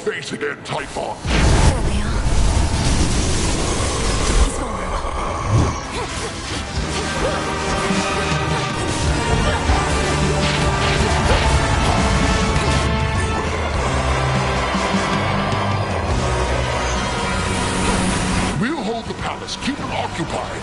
face again, Typhon! There we are. He's vulnerable. We'll hold the palace. Keep it occupied.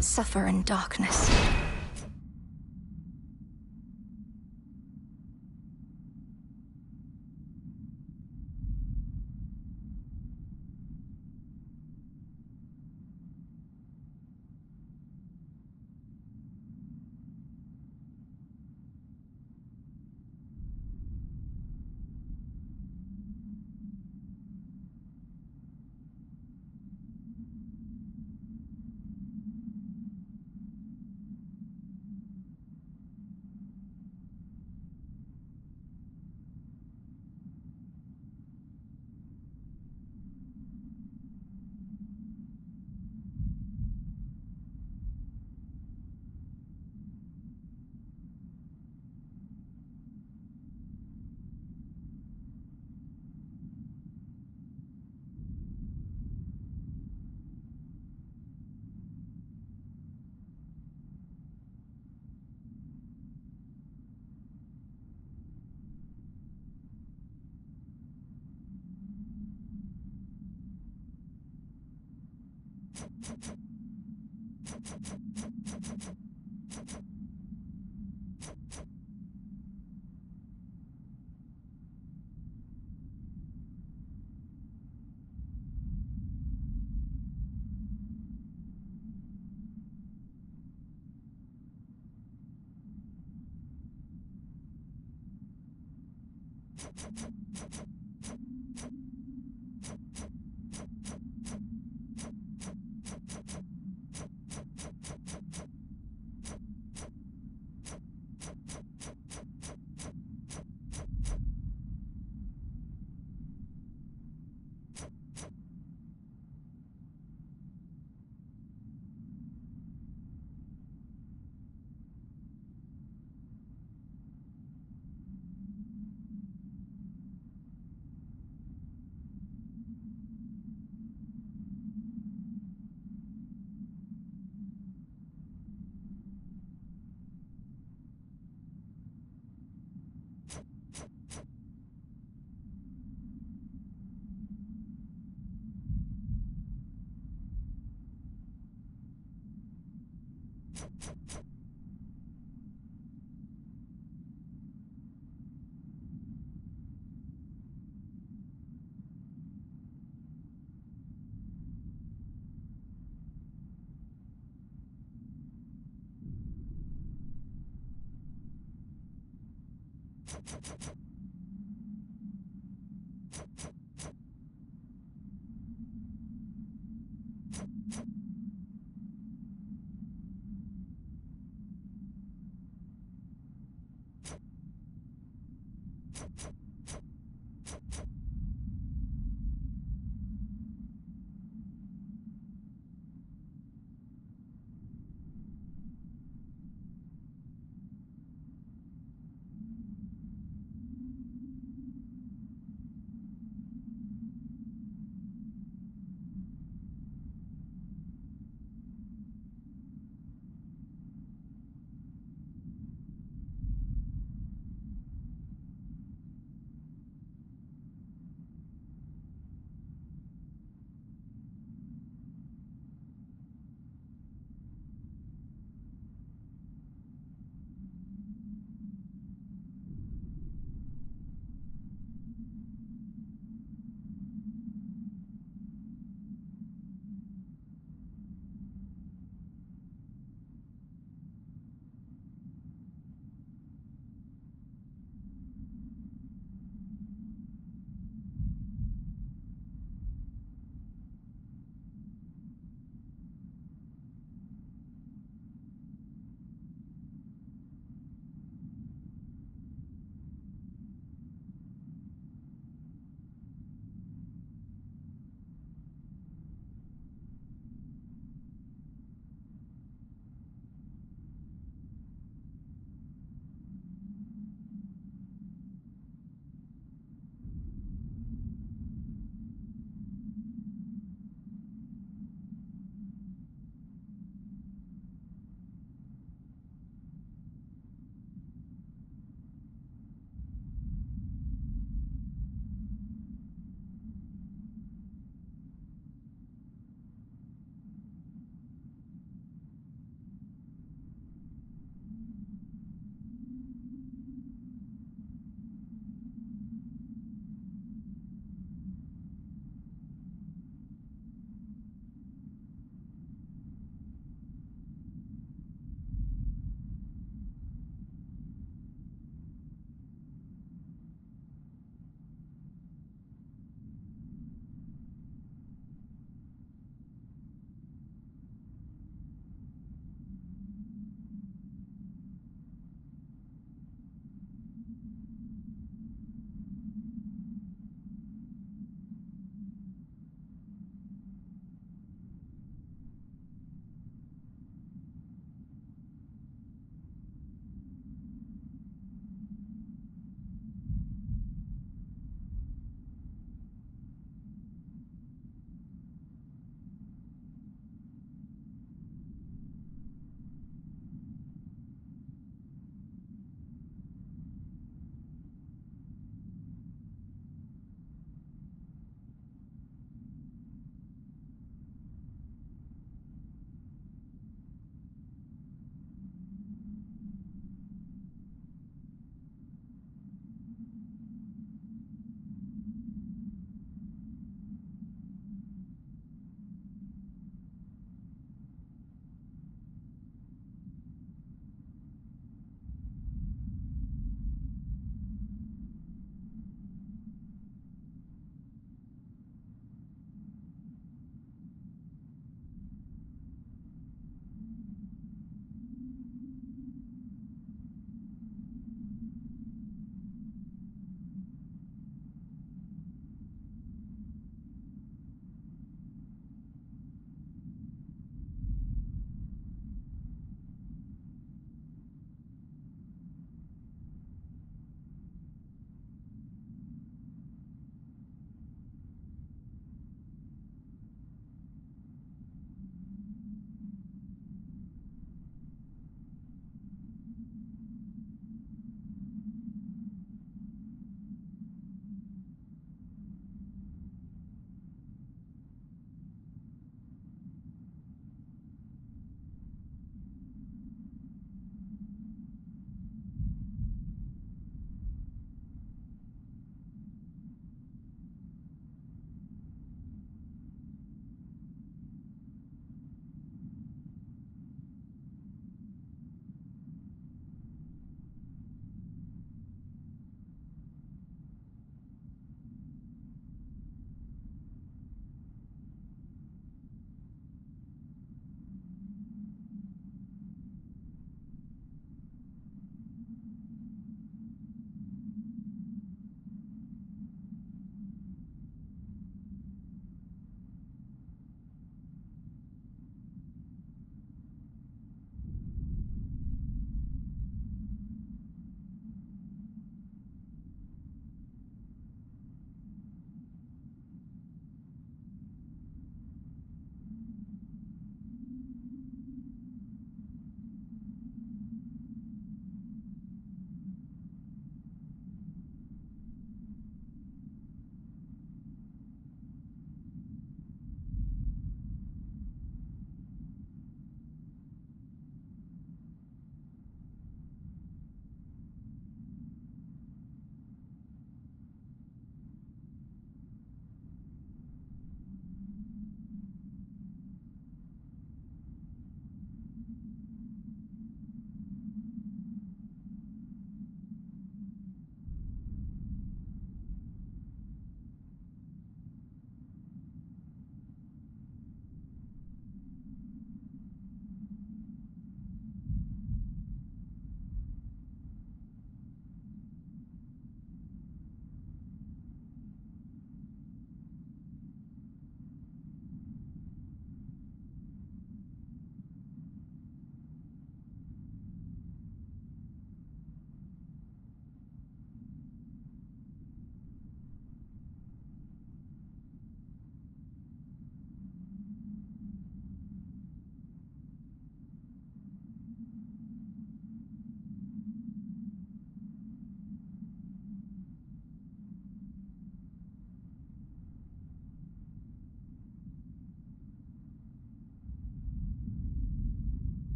Suffer in darkness.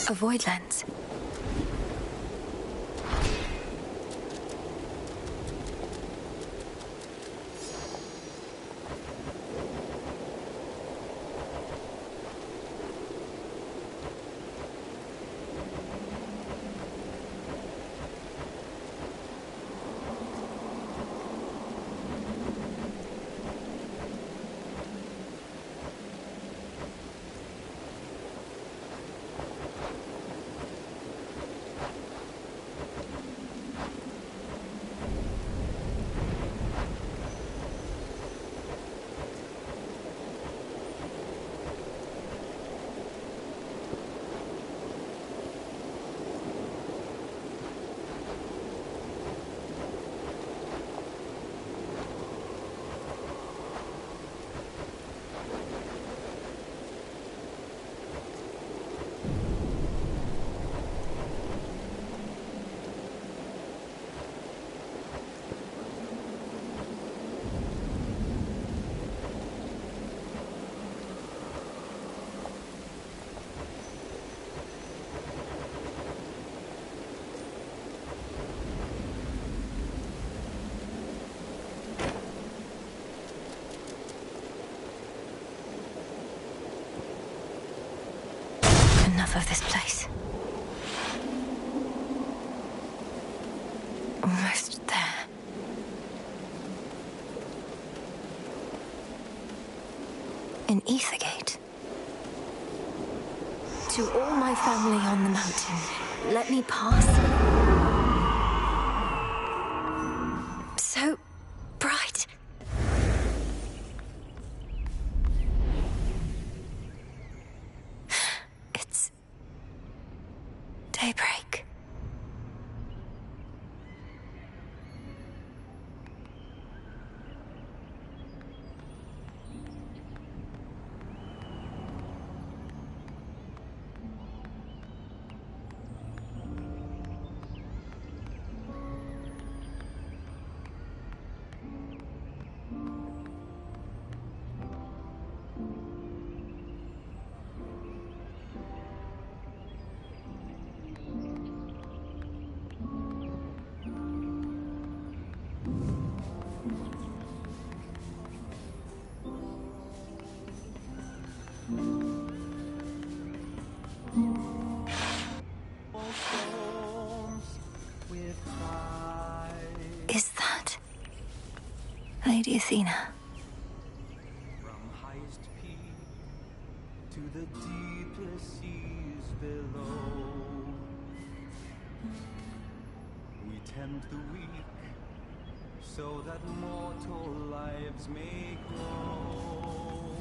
A void lens. Enough of this place. Almost there. In Ethergate. To all my family on the mountain, let me pass. So bright. It's daybreak. Is that Lady Athena? From highest peak to the deepest seas below, we tempt the weak so that mortal lives may grow.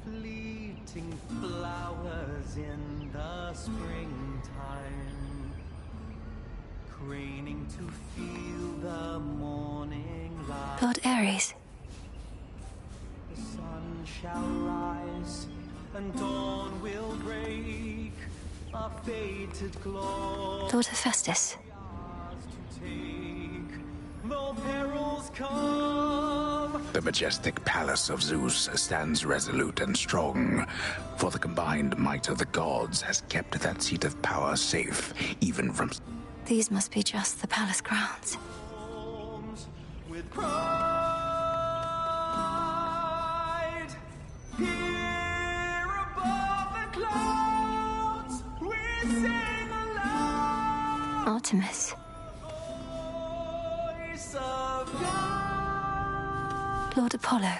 Fleeting flowers in the springtime, craning to feel the morning light. Lord Ares. The sun shall rise and dawn will break. Our fated glory Lord Hephaestus. to take, though perils come. The majestic palace of Zeus stands resolute and strong, for the combined might of the gods has kept that seat of power safe, even from... These must be just the palace grounds. With pride, here above the clouds, we sing aloud. Artemis. Voice of God. Lord Apollo.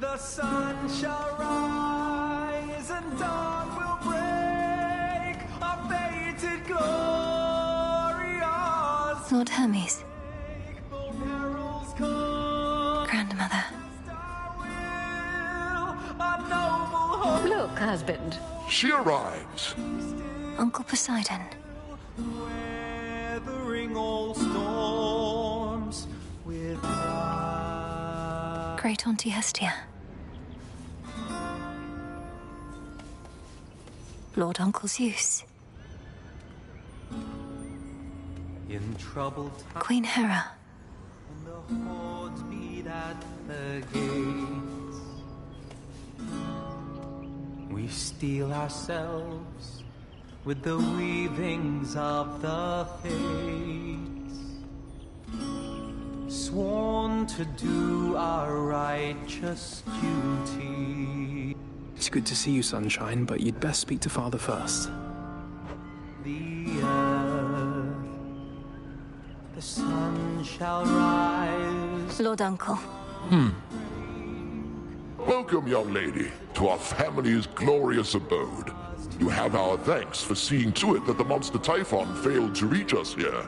The sun shall rise and dawn will break. Our fated glorious. Lord Hermes. Though perils come, Grandmother. star will, our noble hope. Look, husband. She arrives. Uncle Poseidon. Weathering all storms with pride. Great Auntie Hestia. Lord Uncle Zeus. In troubled times, Queen Hera. when the hordes beat at the gates, We steel ourselves with the weavings of the fates, sworn to do our righteous duty. It's good to see you, Sunshine, but you'd best speak to Father first. The earth, the sun shall rise. Lord Uncle. Welcome, young lady, to our family's glorious abode. You have our thanks for seeing to it that the monster Typhon failed to reach us here.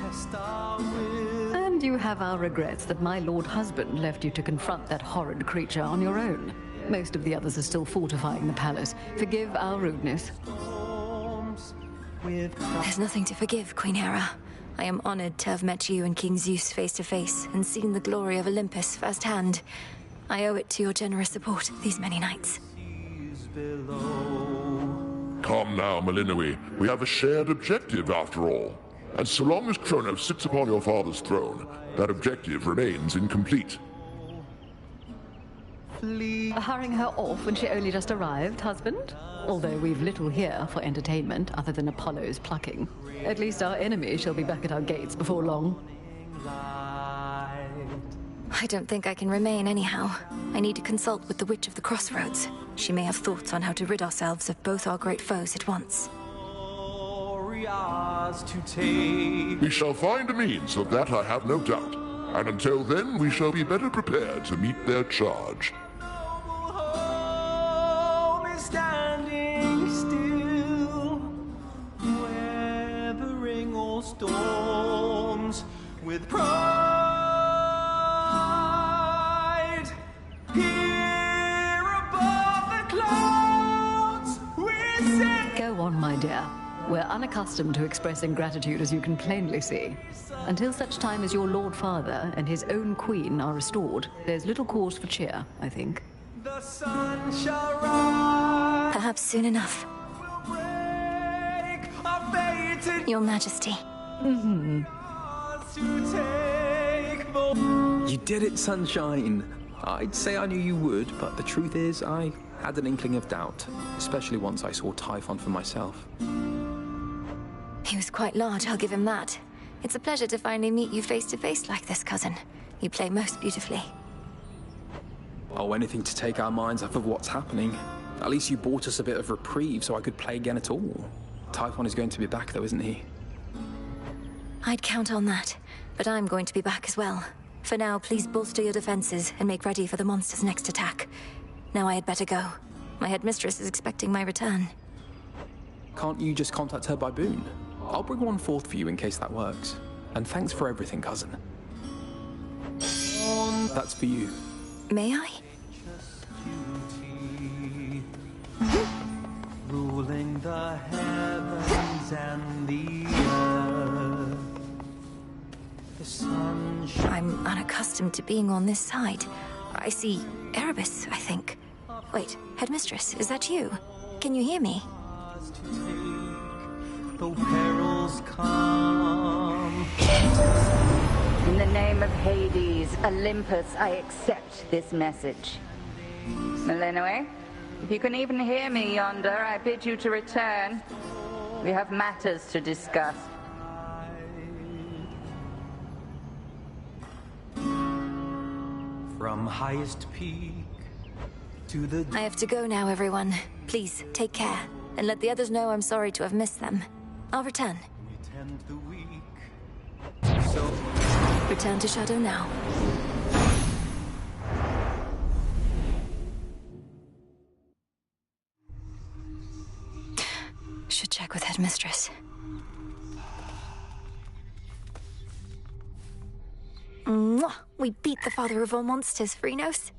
Test our will. And you have our regrets that my lord husband left you to confront that horrid creature on your own. Most of the others are still fortifying the palace. Forgive our rudeness. There's nothing to forgive, Queen Hera. I am honored to have met you and King Zeus face to face and seen the glory of Olympus firsthand. I owe it to your generous support these many nights. Come now, Melinoe. We have a shared objective after all. And so long as Kronos sits upon your father's throne, that objective remains incomplete. Hurrying her off when she only just arrived, husband? Although we've little here for entertainment other than Apollo's plucking. At least our enemy shall be back at our gates before long. I don't think I can remain anyhow. I need to consult with the Witch of the Crossroads. She may have thoughts on how to rid ourselves of both our great foes at once. We shall find a means of that, I have no doubt. And until then, we shall be better prepared to meet their charge. Standing still, weathering all storms with pride. Here above the clouds, we sing. Go on, my dear. We're unaccustomed to expressing gratitude, as you can plainly see. Until such time as your Lord Father and his own queen are restored, there's little cause for cheer, I think. The sun shall rise. Perhaps soon enough. Break our fated Your Majesty. cause to take the You did it, Sunshine. I'd say I knew you would, but the truth is, I had an inkling of doubt, especially once I saw Typhon for myself. He was quite large, I'll give him that. It's a pleasure to finally meet you face to face like this, cousin. You play most beautifully. Oh, anything to take our minds off of what's happening. At least you bought us a bit of reprieve so I could play again at all. Typhon is going to be back though, isn't he? I'd count on that, but I'm going to be back as well. For now, please bolster your defenses and make ready for the monster's next attack. Now I had better go. My headmistress is expecting my return. Can't you just contact her by boon? I'll bring one forth for you in case that works. And thanks for everything, cousin. That's for you. May I? ruling the heavens and the earth. The sun I'm unaccustomed to being on this side. I see Erebus, I think. Wait, headmistress, is that you? Can you hear me? shines to take, though perils come. In the name of Hades, Olympus, I accept this message. Melinoe, if you can even hear me yonder, I bid you to return. We have matters to discuss. From highest peak to the I have to go now, everyone. Please, take care. And let the others know I'm sorry to have missed them. I'll return. we tend the weak. So Return to Shadow now. Should check with headmistress. Mwah! We beat the father of all monsters, Phrynos.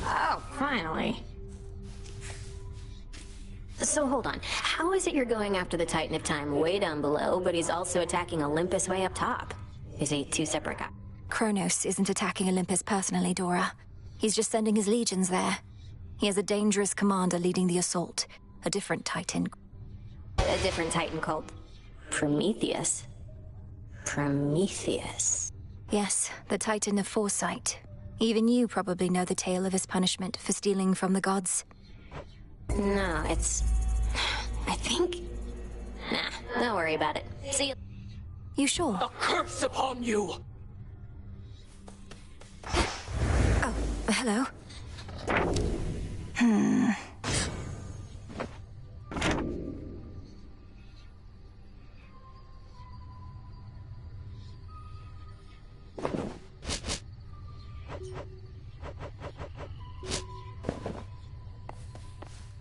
Oh, finally. So hold on. How is it you're going after the Titan of Time way down below, but he's also attacking Olympus way up top? Is he two separate guys? Kronos isn't attacking Olympus personally, Dora. He's just sending his legions there. He has a dangerous commander leading the assault. A different Titan. A different Titan called Prometheus. Prometheus. Yes, the Titan of Foresight. Even you probably know the tale of his punishment for stealing from the gods. No, it's... I think... Nah, don't worry about it. See you... You sure? A curse upon you! Oh, hello.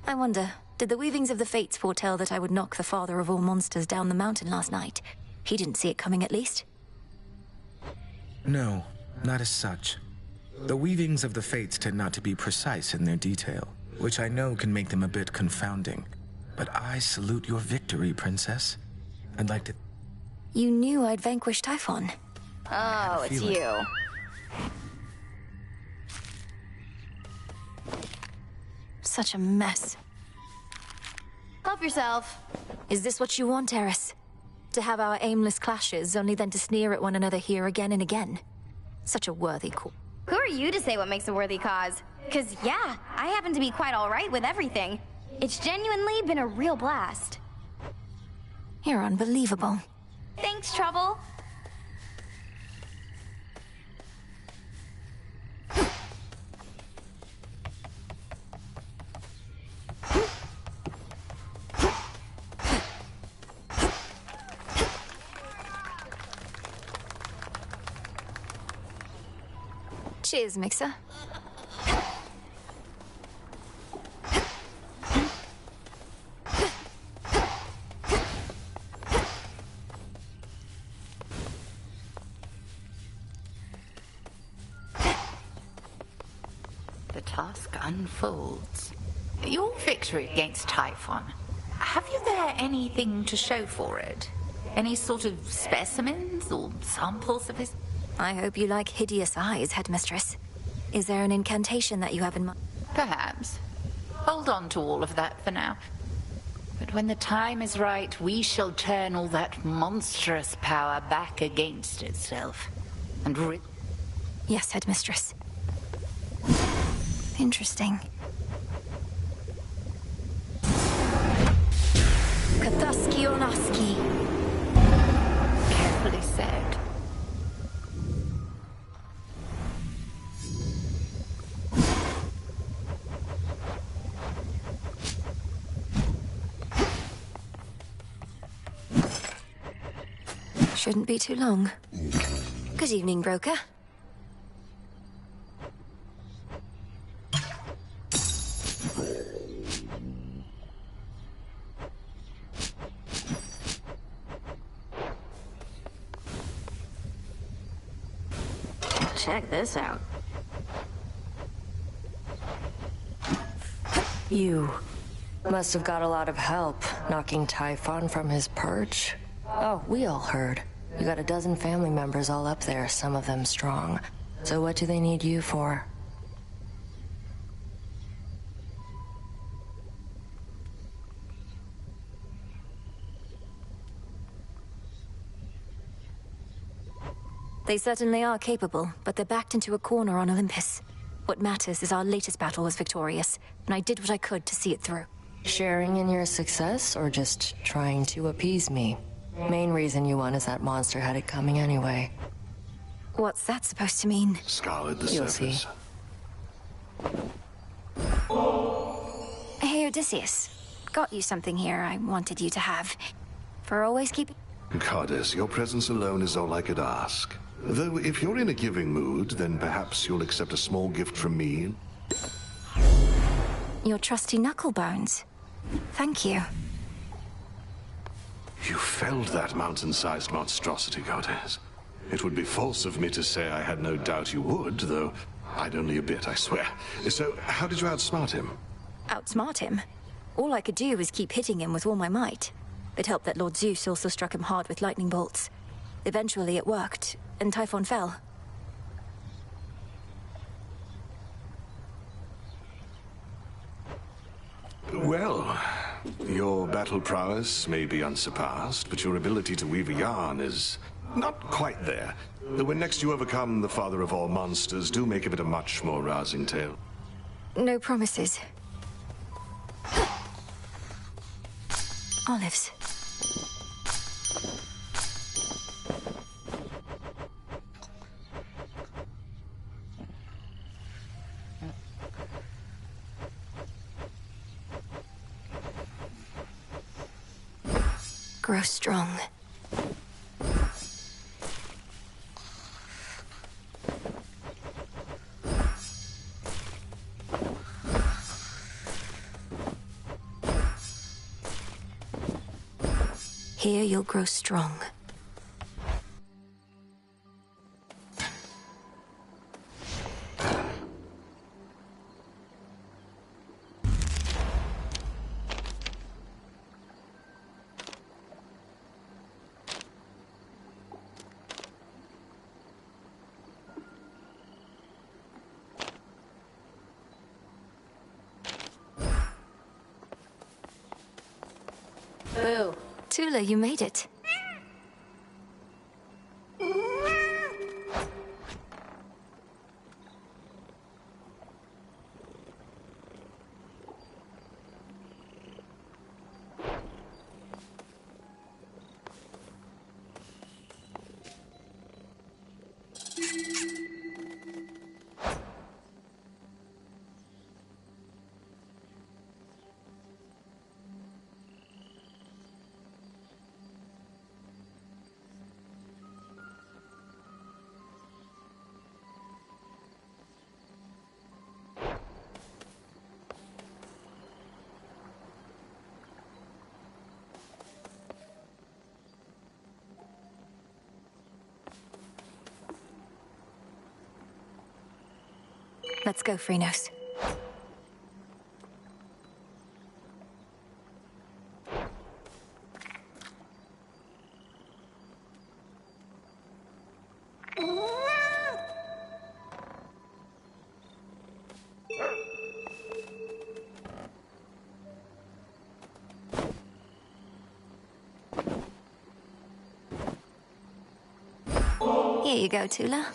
I wonder, did the weavings of the fates foretell that I would knock the father of all monsters down the mountain last night? He didn't see it coming, at least. No, not as such. The weavings of the fates tend not to be precise in their detail, which I know can make them a bit confounding. But I salute your victory, Princess. I'd like to... You knew I'd vanquished Typhon. Oh, it's you. Such a mess. Help yourself. Is this what you want, Eris? To have our aimless clashes, only then to sneer at one another here again and again? Such a worthy cause. Who are you to say what makes a worthy cause? 'Cause yeah, I happen to be quite alright with everything. It's genuinely been a real blast. You're unbelievable. Thanks, Trouble. Cheers, Mixer. The task unfolds. Your victory against Typhon. Have you there anything to show for it? Any sort of specimens or samples of his... I hope you like hideous eyes, Headmistress. Is there an incantation that you have in mind? Perhaps. Hold on to all of that for now. But when the time is right, we shall turn all that monstrous power back against itself. And Yes, Headmistress. Interesting. Kataski Onaski. Carefully said. Shouldn't be too long. Good evening, broker. Check this out. You must have got a lot of help knocking Typhon from his perch. Oh, we all heard. You got a dozen family members all up there, some of them strong. So what do they need you for? They certainly are capable, but they're backed into a corner on Olympus. What matters is our latest battle was victorious, and I did what I could to see it through. Sharing in your success, or just trying to appease me? Main reason you won is that monster had it coming anyway. What's that supposed to mean? Scoured the You'll surface. See. Hey, Odysseus. Got you something here I wanted you to have. For always keeping... Goddess, your presence alone is all I could ask. Though, if you're in a giving mood, then perhaps you'll accept a small gift from me. Your trusty knucklebones. Thank you. You felled that mountain-sized monstrosity, Goddess. It would be false of me to say I had no doubt you would, though I'd only a bit, I swear. So, how did you outsmart him? Outsmart him? All I could do was keep hitting him with all my might. It helped that Lord Zeus also struck him hard with lightning bolts. Eventually it worked, and Typhon fell. Well, your battle prowess may be unsurpassed, but your ability to weave a yarn is not quite there. When next you overcome the father of all monsters, do make of it a much more rousing tale. No promises. Olives. Grow strong. Here you'll grow strong. Boo. Tula, you made it. Let's go, Freenos. Here you go, Tula.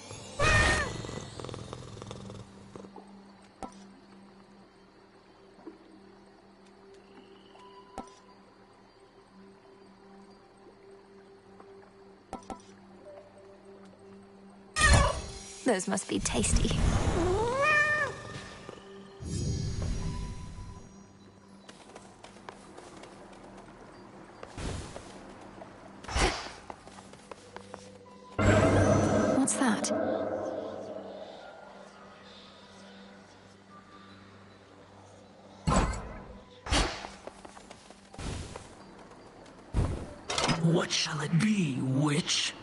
Those must be tasty. What's that? What shall it be, witch?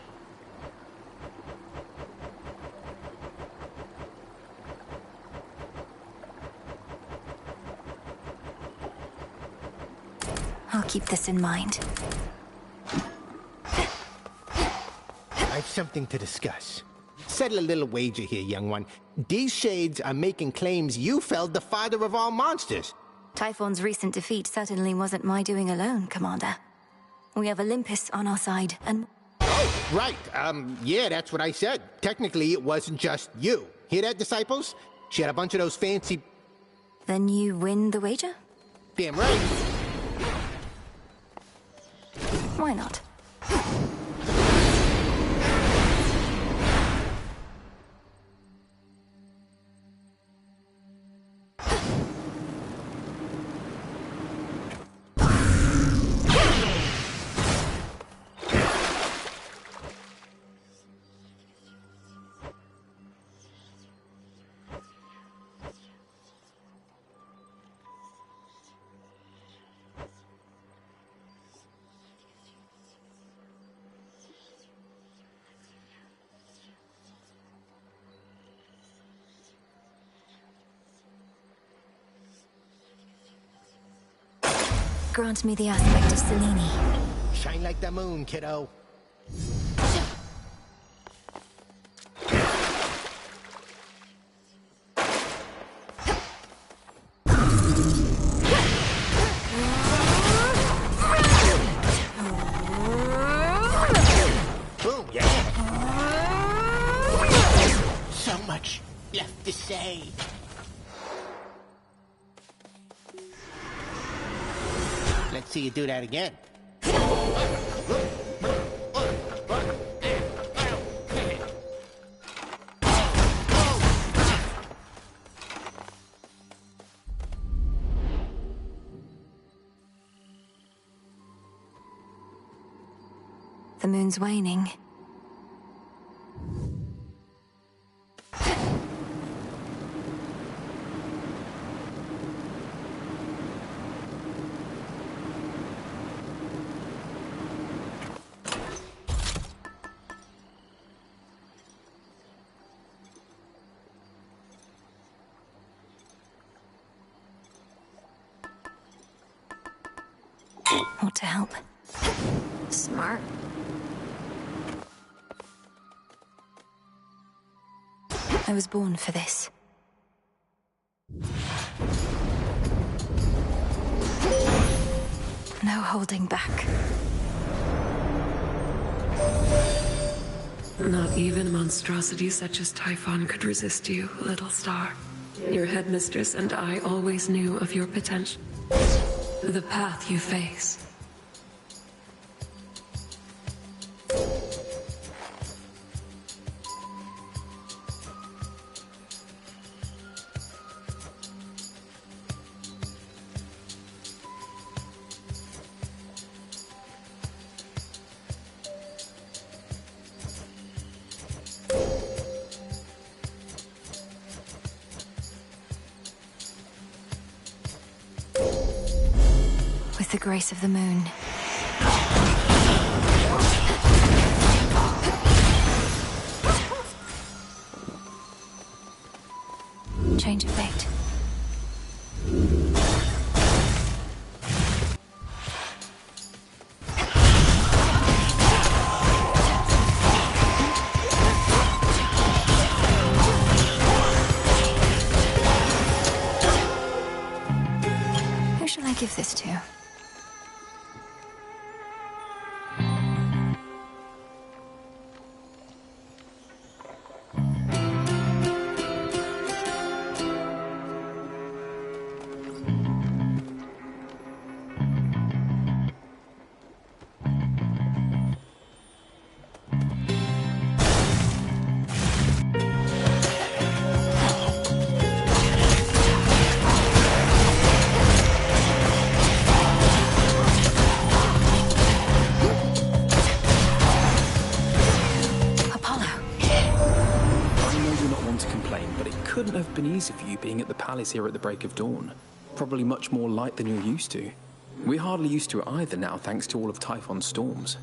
I'll keep this in mind. I've something to discuss. Settle a little wager here, young one. These shades are making claims you felled the father of all monsters. Typhon's recent defeat certainly wasn't my doing alone, Commander. We have Olympus on our side, and... Oh, right. Yeah, that's what I said. Technically, it wasn't just you. Hear that, disciples? She had a bunch of those fancy... Then you win the wager? Damn right. Why not? Grant me the aspect of Selene. Shine like the moon, kiddo. Boom, yeah. to see you do that again. The moon's waning. Ought to help. Smart. I was born for this. No holding back. Not even a monstrosity such as Typhon could resist you, little star. Your headmistress and I always knew of your potential. The path you face. With the grace of the moon. Change of fate. Who shall I give this to? Couldn't have been easy for you being at the palace here at the break of dawn. Probably much more light than you're used to. We're hardly used to it either now, thanks to all of Typhon's storms.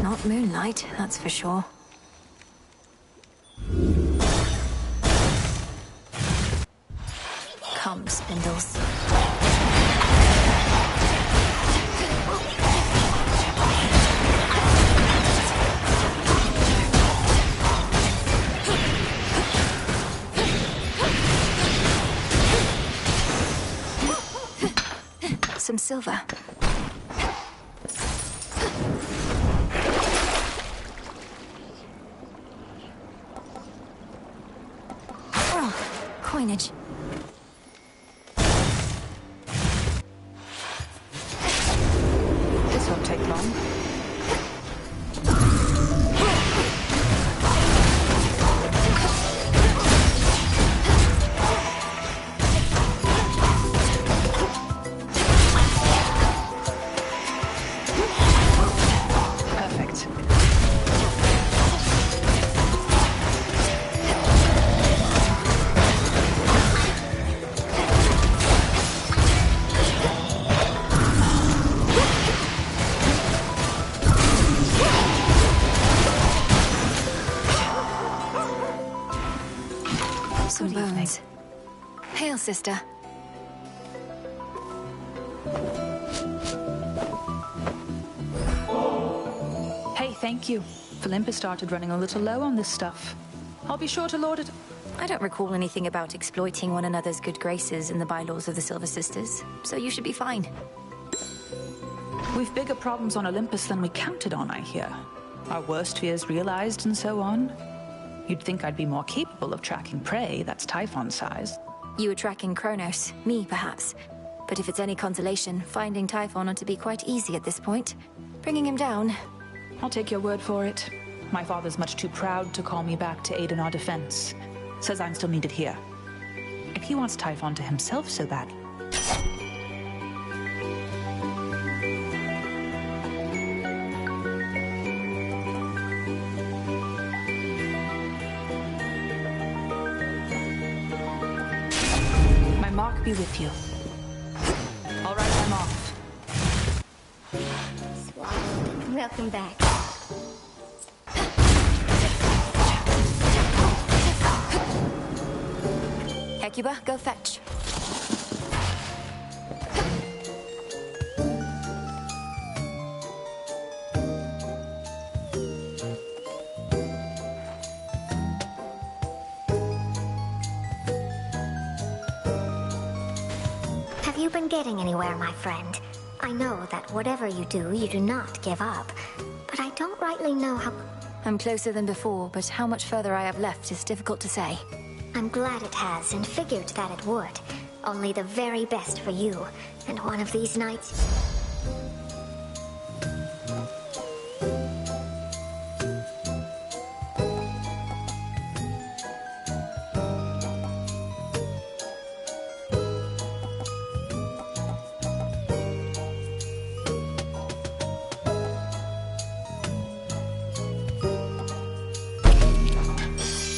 Not moonlight, that's for sure. Come, Spindles. Some silver. Coinage. This won't take long. Perfect. Some bones. Hail, sister. Hey, thank you. Olympus started running a little low on this stuff. I'll be sure to load it. I don't recall anything about exploiting one another's good graces in the bylaws of the Silver Sisters, so you should be fine. We've bigger problems on Olympus than we counted on, I hear. Our worst fears realized and so on. You'd think I'd be more capable of tracking prey that's Typhon size. You were tracking Kronos, me perhaps. But if it's any consolation, finding Typhon ought to be quite easy at this point. Bringing him down... I'll take your word for it. My father's much too proud to call me back to aid in our defense. Says I'm still needed here. If he wants Typhon to himself so badly... My mark be with you. All right, I'm off. Welcome back. Hecuba, go fetch. Have you been getting anywhere, my friend? I know that whatever you do not give up. But I don't rightly know how... I'm closer than before, but how much further I have left is difficult to say. I'm glad it has, and figured that it would. Only the very best for you. And one of these nights...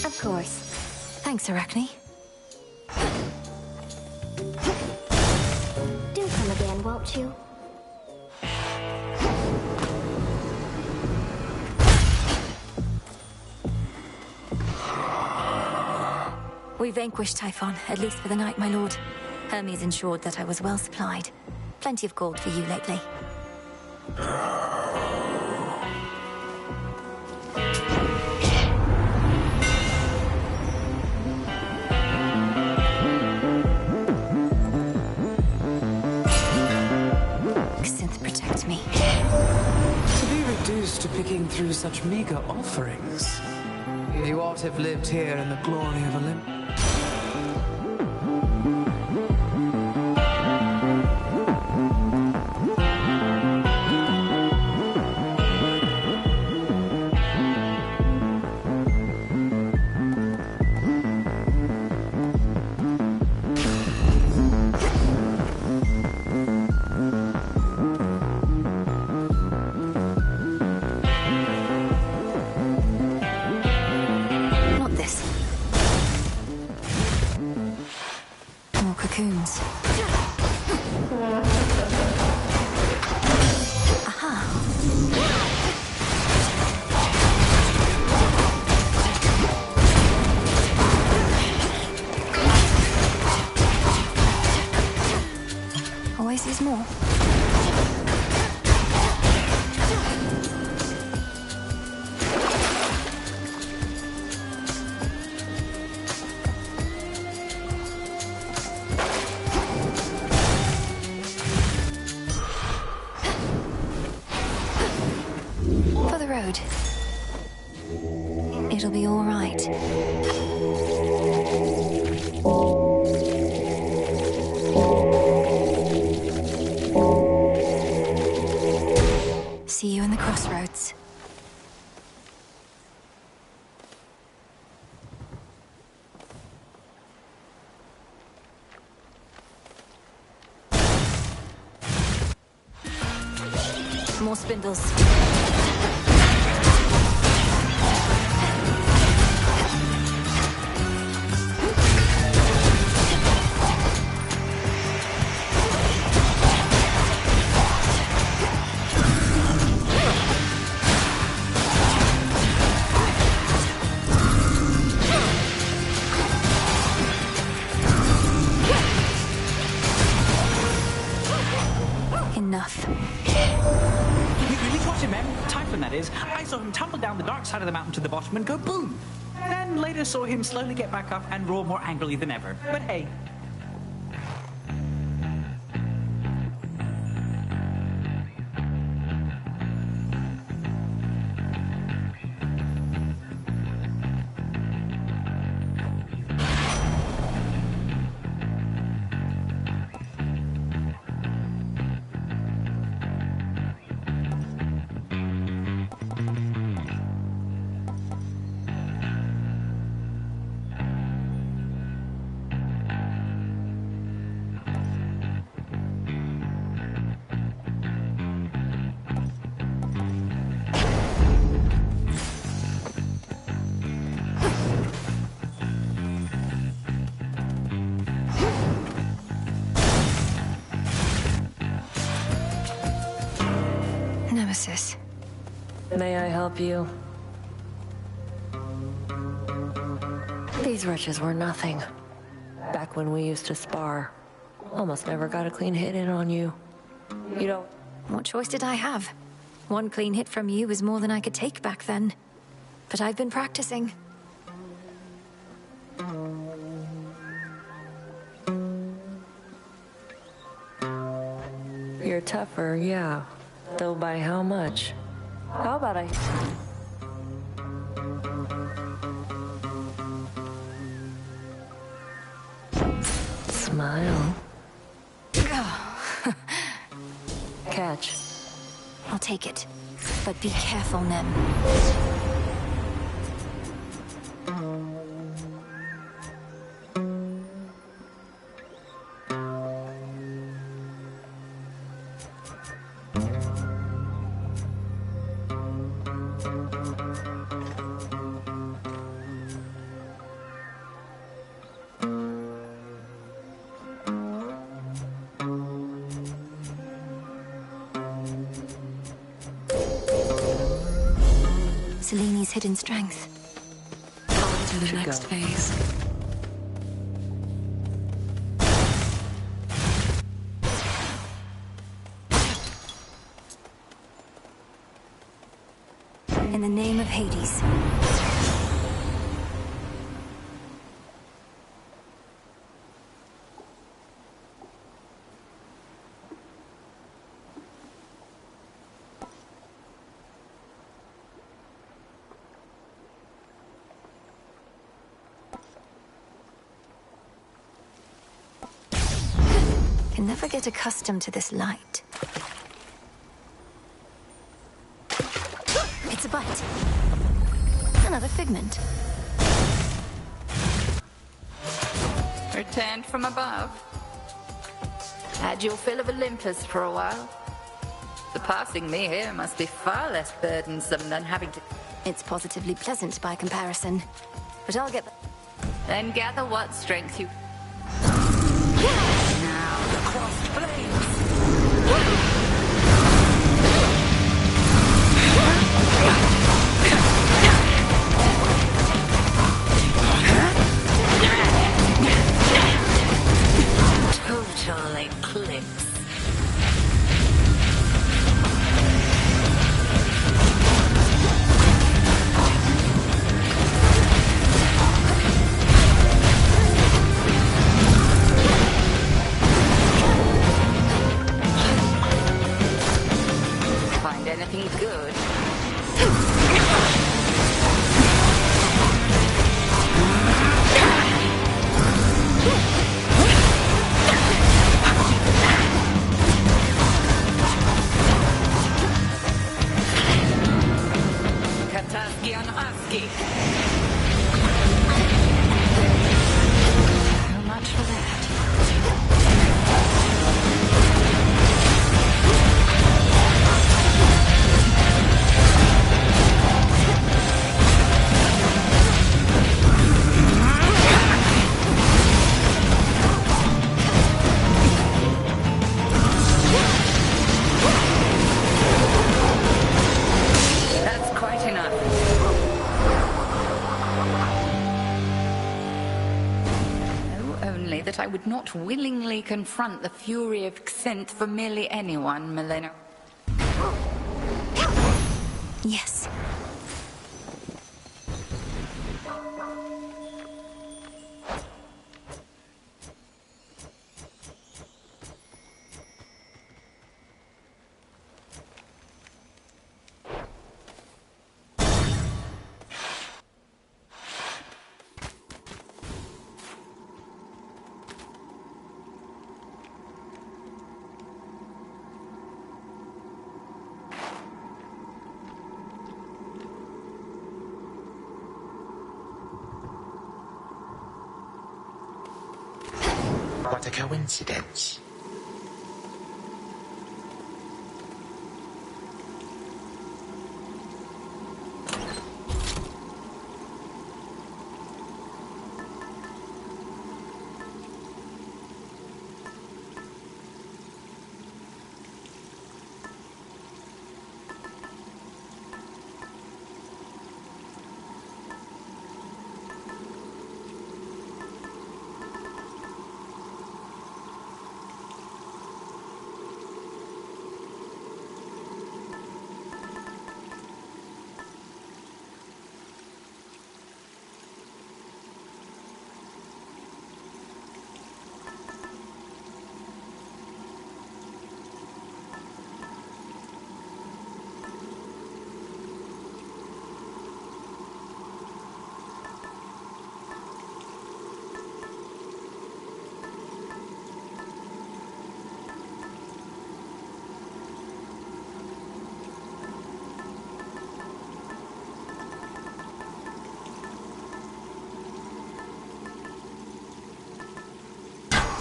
Of course. Thanks, Arachne. Do come again, won't you? We vanquished Typhon, at least for the night, my lord. Hermes ensured that I was well supplied. Plenty of gold for you lately. Synth, protect me. To be reduced to picking through such meager offerings, you ought to have lived here in the glory of Olympus. Not this. More cocoons. Aha! Always use more. For the road. It'll be all right. See you in the crossroads. More spindles. path. We really caught him, man. Typhon, that is. I saw him tumble down the dark side of the mountain to the bottom and go boom. Then later saw him slowly get back up and roar more angrily than ever. But hey. Nemesis. May I help you? These wretches were nothing. Back when we used to spar. Almost never got a clean hit in on you. You don't... What choice did I have? One clean hit from you was more than I could take back then. But I've been practicing. You're tougher, yeah. Though by how much? How about I... Smile. Catch. I'll take it. But be careful, Nem. Seleni's hidden strength. On to the next phase. In the name of Hades. Can never get accustomed to this light. It's a bite. Another figment. Returned from above. Had your fill of Olympus for a while. Surpassing me here must be far less burdensome than having to... It's positively pleasant by comparison. But I'll get... Then gather what strength you... Crossed blades! Total eclipse. plainly that I would not willingly confront the fury of Xinth for merely anyone, Melina. Yes. What a coincidence.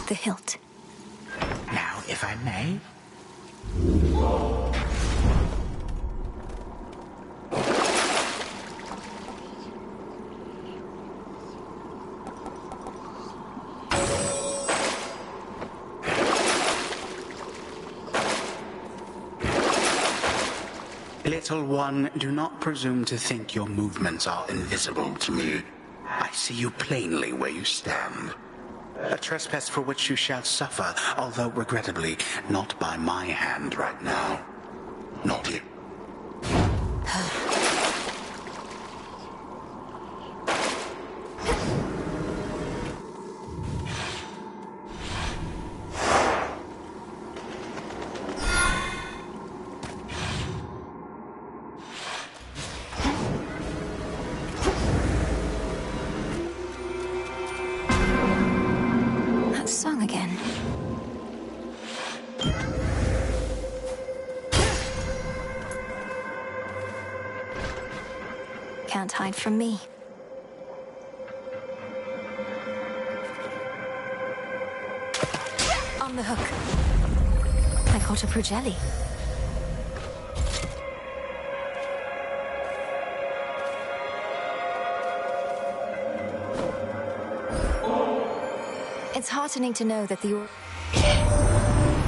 The hilt. Now, if I may. Little one, do not presume to think your movements are invisible to me. I see you plainly where you stand. A trespass for which you shall suffer, although regrettably not by my hand right now. Naughty. Song again. Can't hide from me. On the hook. I caught a Prugelli. It's heartening to know that the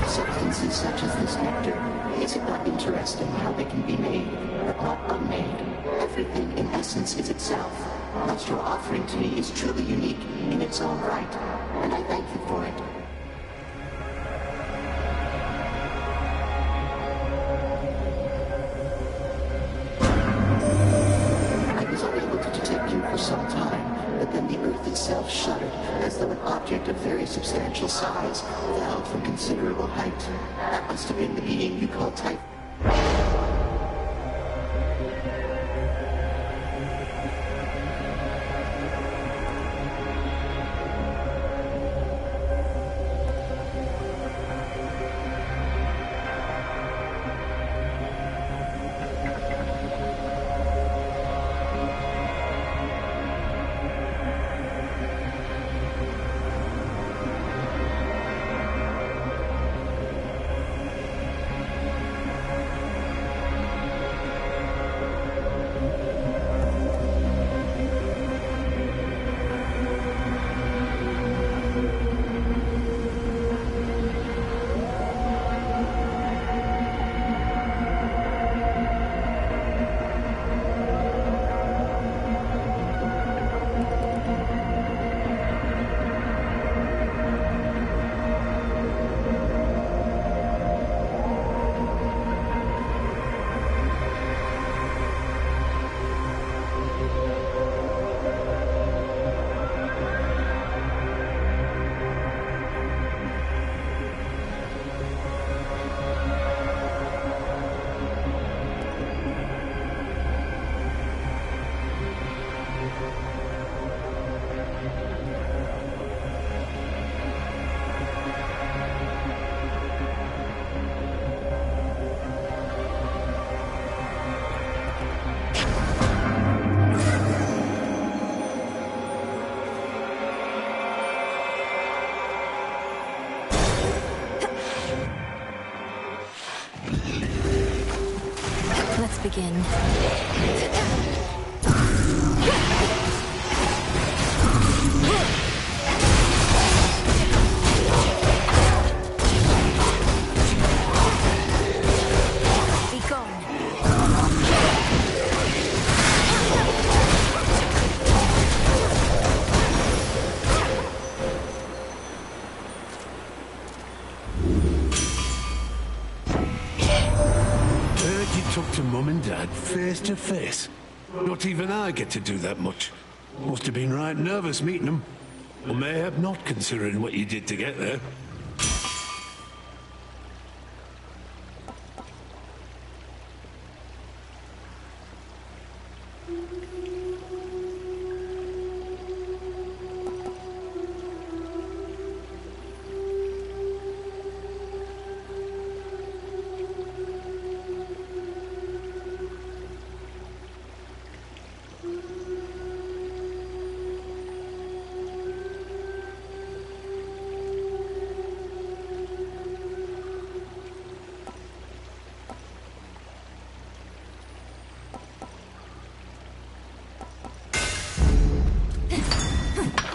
substances such as this nectar, is it not interesting how they can be made, but not unmade? Everything in essence is itself. What you're offering to me is truly unique in its own right, and I thank you for it. I was unable to detect you for some time, but then the earth itself shuddered, as though an object of very substantial size fell from considerable height. That must have been the being you call Typhon. begin. Talk to Mum and Dad face to face. Not even I get to do that much. Must have been right nervous meeting them. Or mayhap not, considering what you did to get there.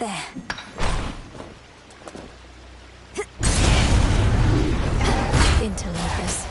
There. Into Olympus.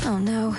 Oh no.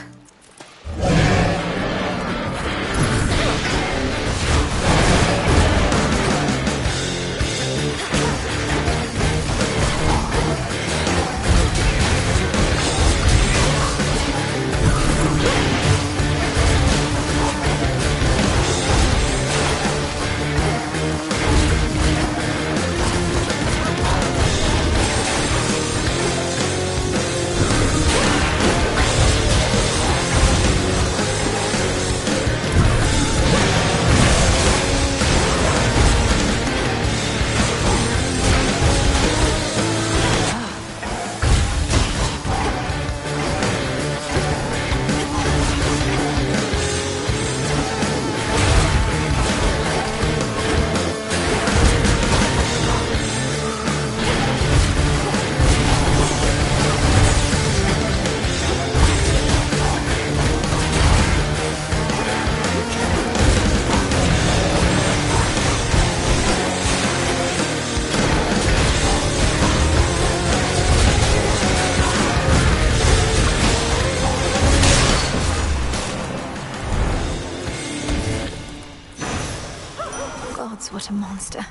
Gods, what a monster.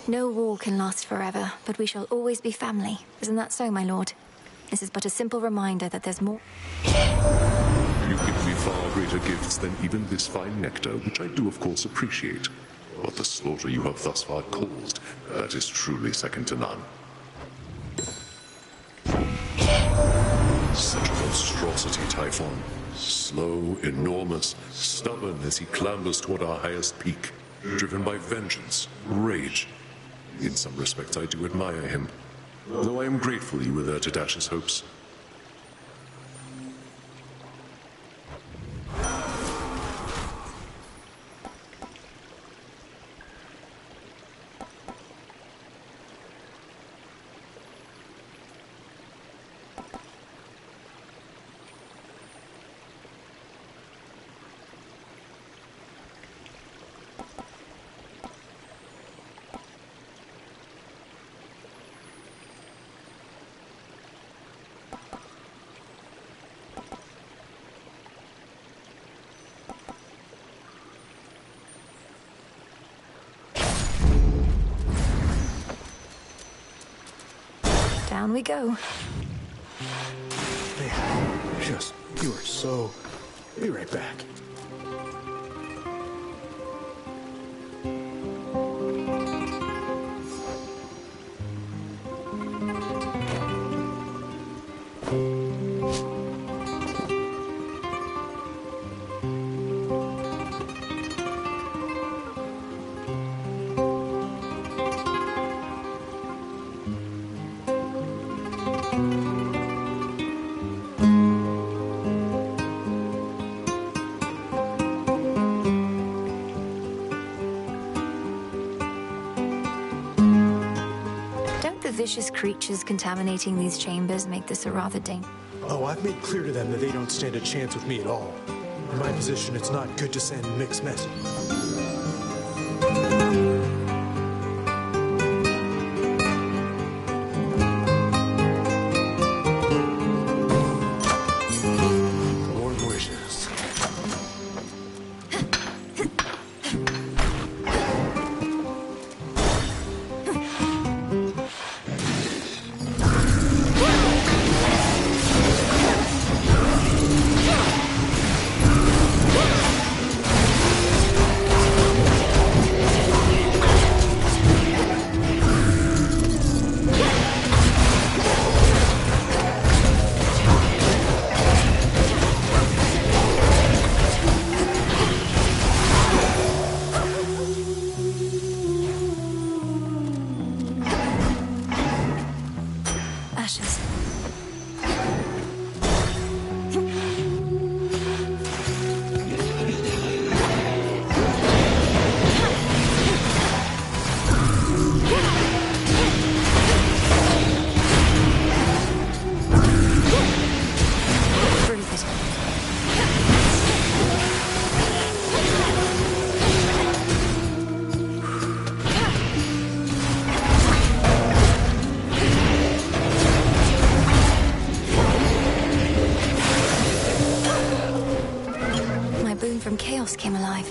No war can last forever, but we shall always be family. Isn't that so, my lord? This is but a simple reminder that there's more. You give me far greater gifts than even this fine nectar, which I do of course appreciate. But the slaughter you have thus far caused, that is truly second to none. Such a monstrosity, Typhon. Slow, enormous, stubborn as he clambers toward our highest peak, driven by vengeance, rage. In some respects, I do admire him, though I am grateful you were there to dash his hopes. Down we go. You are so... Be right back. Vicious creatures contaminating these chambers make this a rather dangerous... Oh, I've made clear to them that they don't stand a chance with me at all. In my position, it's not good to send mixed messages. From chaos came alive.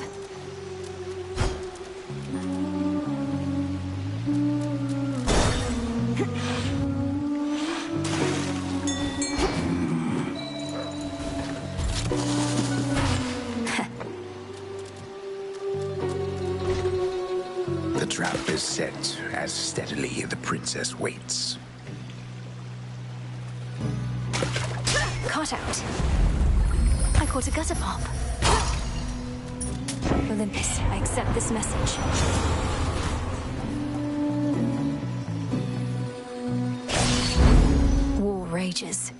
The trap is set as steadily the princess waits. Caught out. I caught a gutter pop. Olympus, I accept this message. War rages.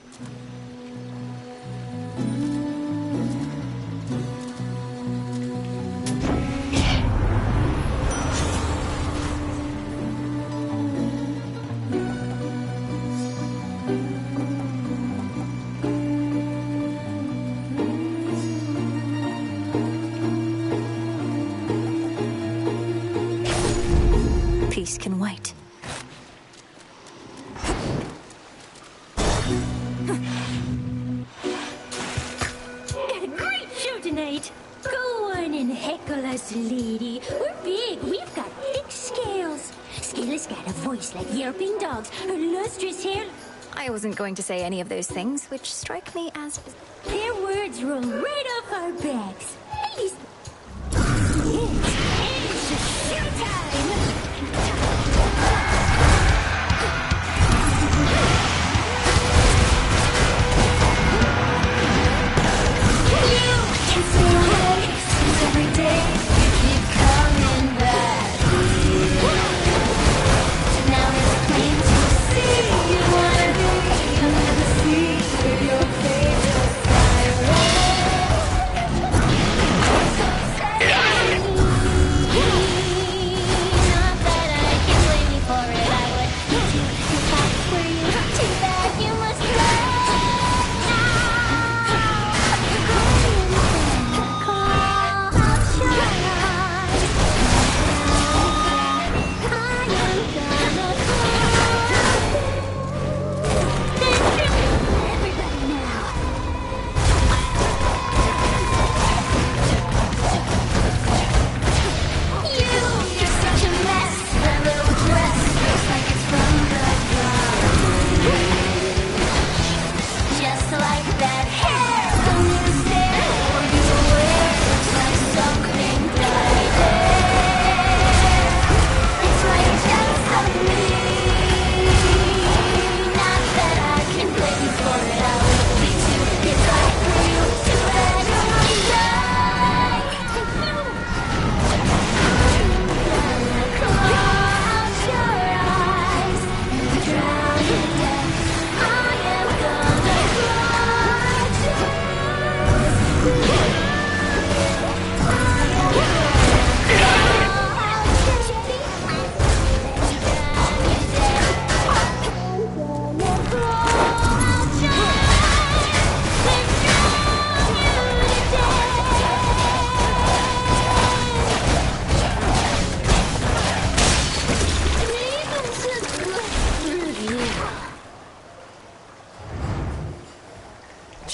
Peace can wait. Got a great show tonight. Go on and heckle us, lady. We're big. We've got thick scales. Scaly's got a voice like yelping dogs. Her lustrous hair... I wasn't going to say any of those things, which strike me as... Their words roll right off our backs. Ladies... It's showtime! Every day you keep coming back. Now it's plain to see you wanna be under the sea with your favorite fire.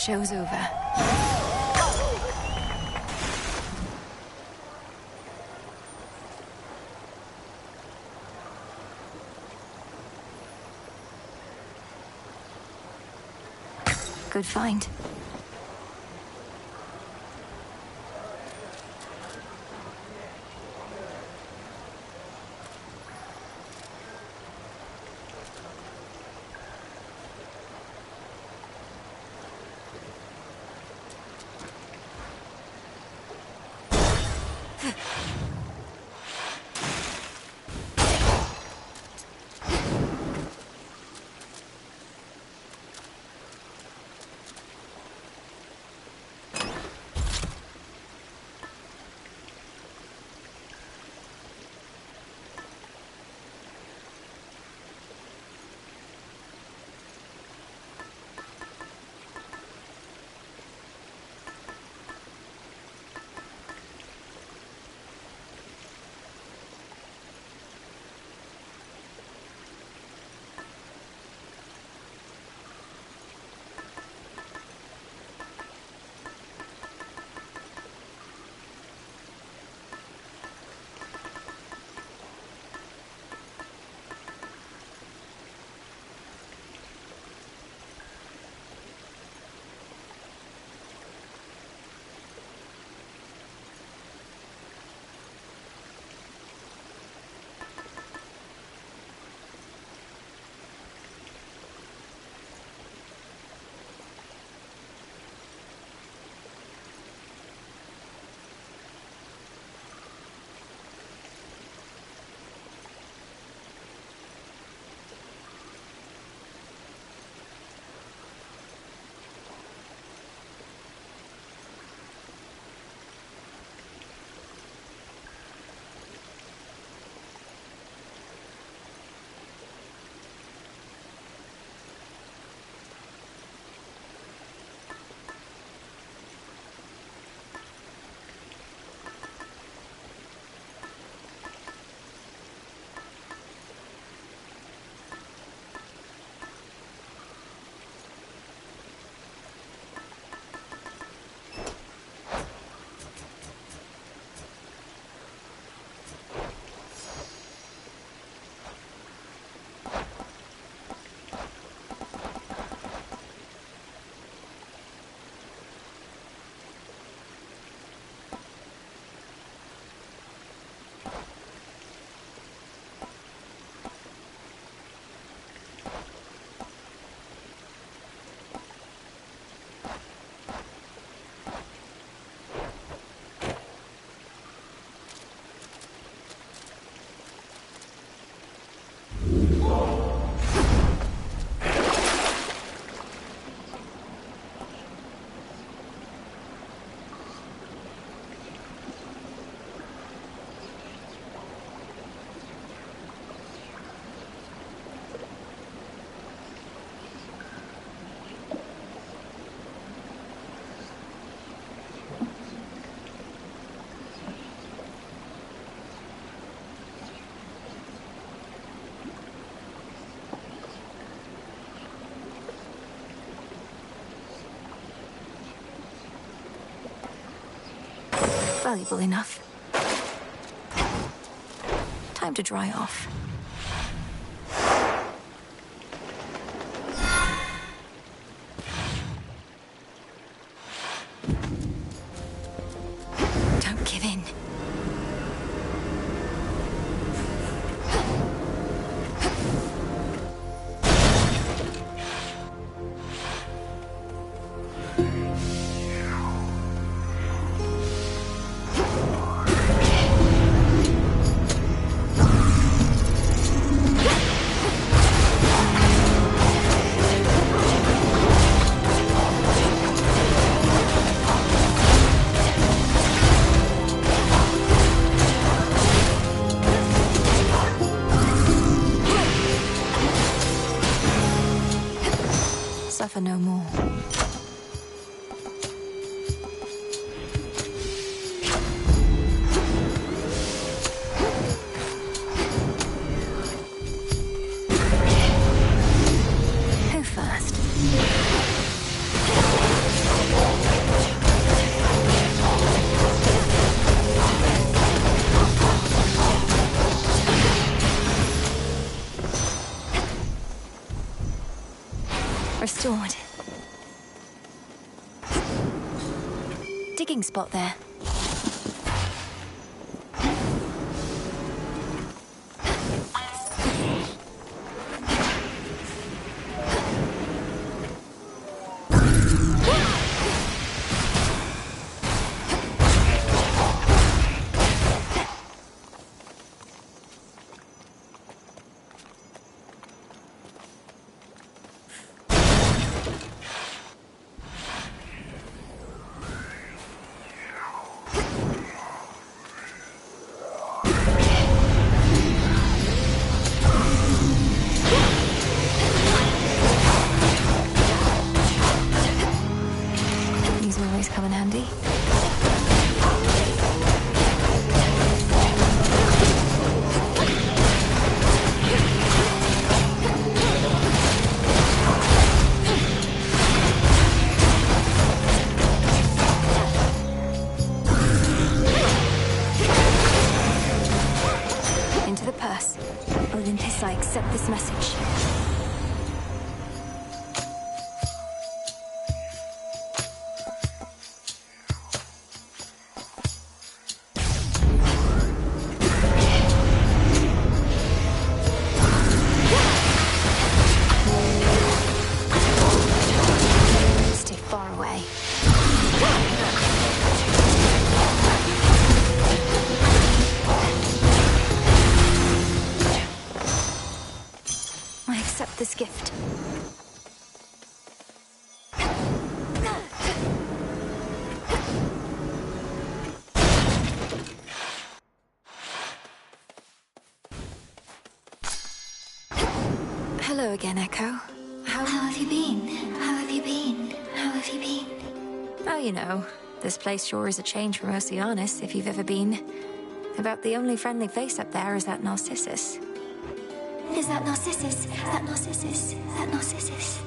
show's over. Good find. Valuable enough. Time to dry off. Don't give in. Suffer no more. Who first? Restored. Digging spot there. Come in handy. Into the purse. Olympus, I accept this message. This gift. Hello again, Echo. How have you been? How have you been? How have you been? Oh, you know, this place sure is a change from Oceanus, if you've ever been. About the only friendly face up there is that Narcissus. Is that Narcissus? That Narcissus? That Narcissus?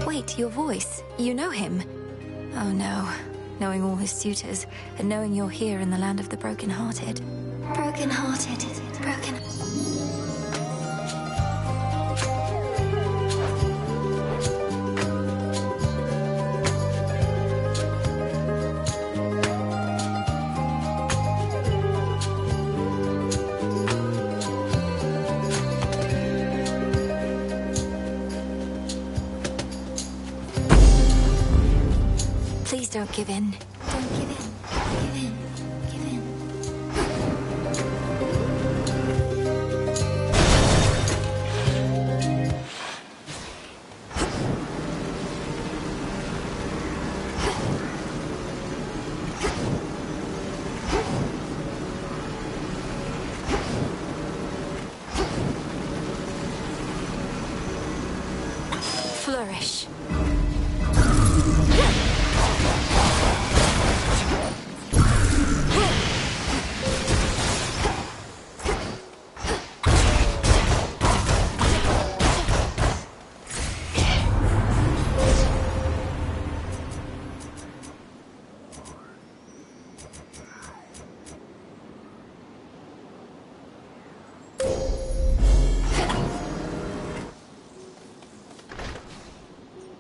Wait, your voice. You know him? Oh no. Knowing all his suitors, and knowing you're here in the land of the broken-hearted. Broken-hearted. Broken... Please don't give in. Don't give in. Give in. Give in. Flourish.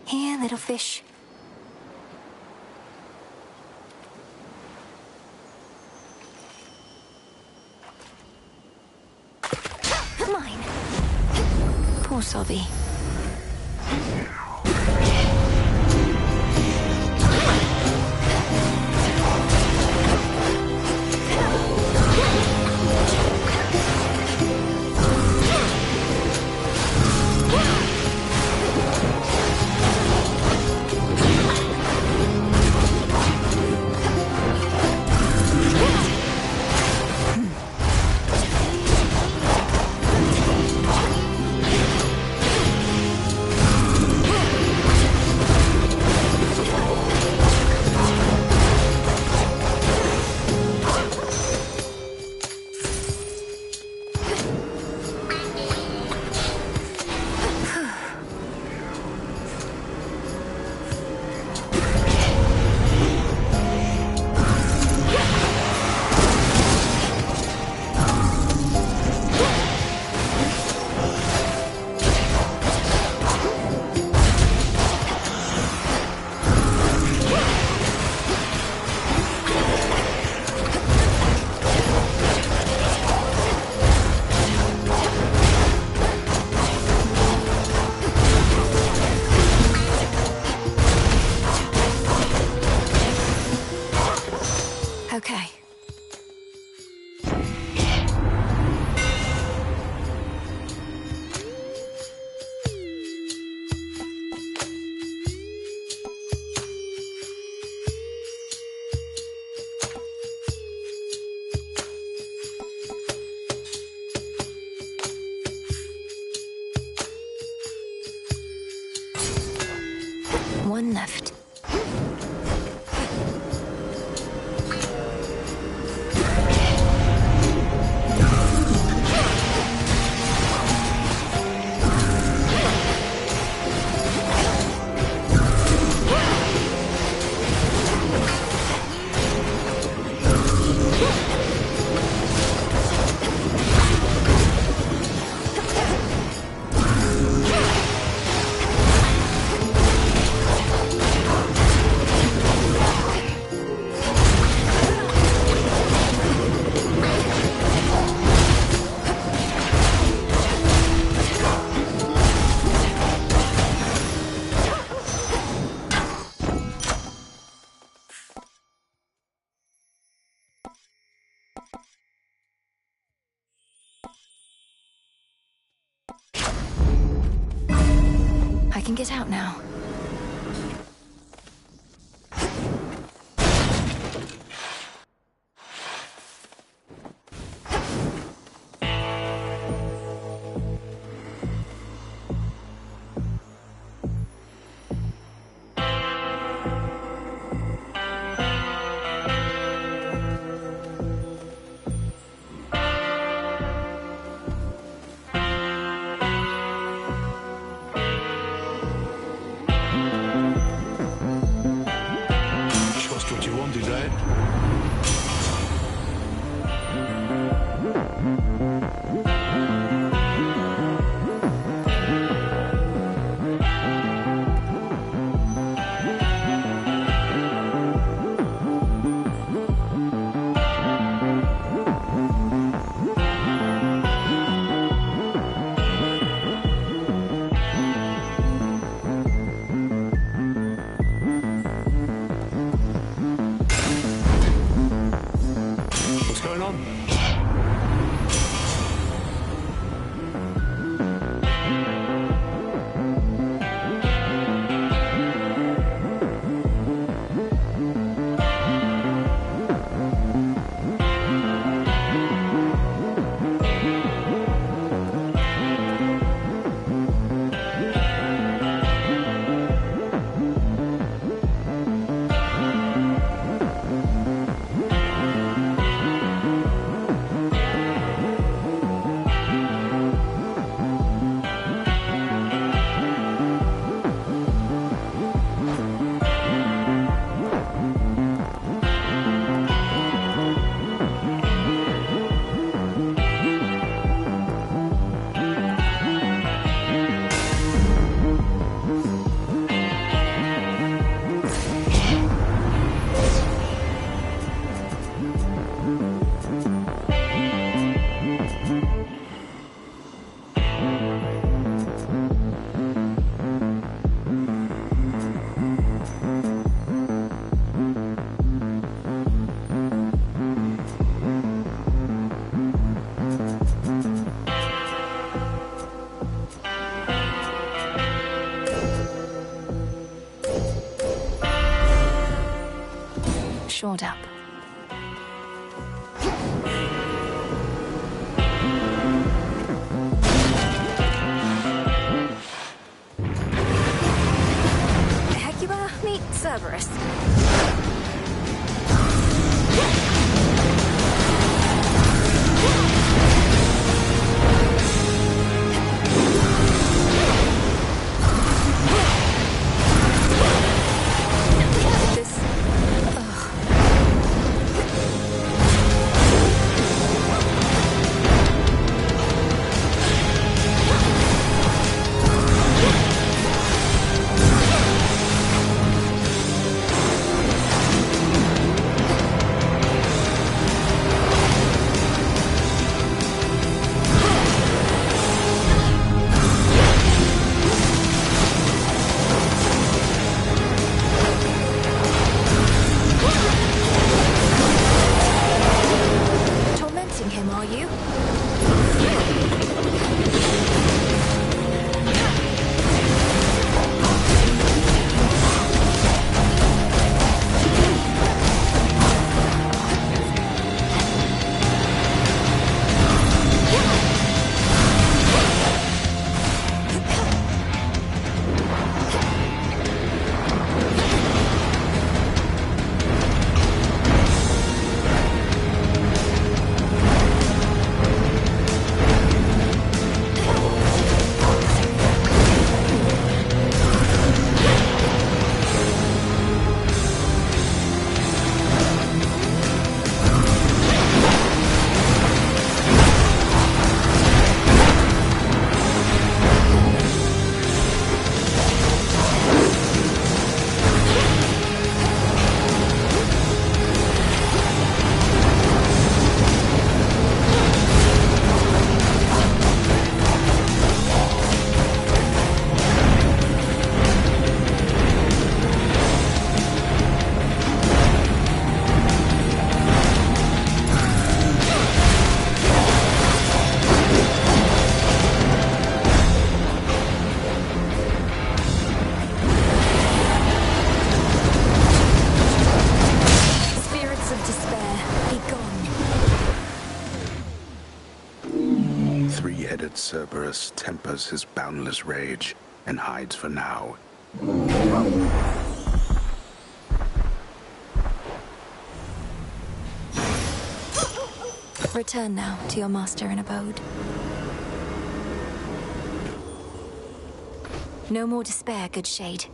Here, little fish. Mine. Poor Sobby. one left. I can get out now. Shored up. Hecuba, meet Cerberus. Cerberus tempers his boundless rage and hides for now. Return now to your master and abode. No more despair, good shade.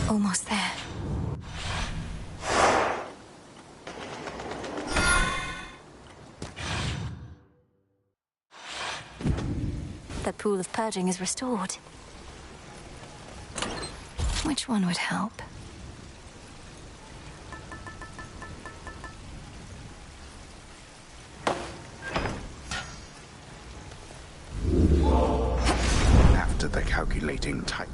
Almost there. The pool of purging is restored. Which one would help? After the calculating type.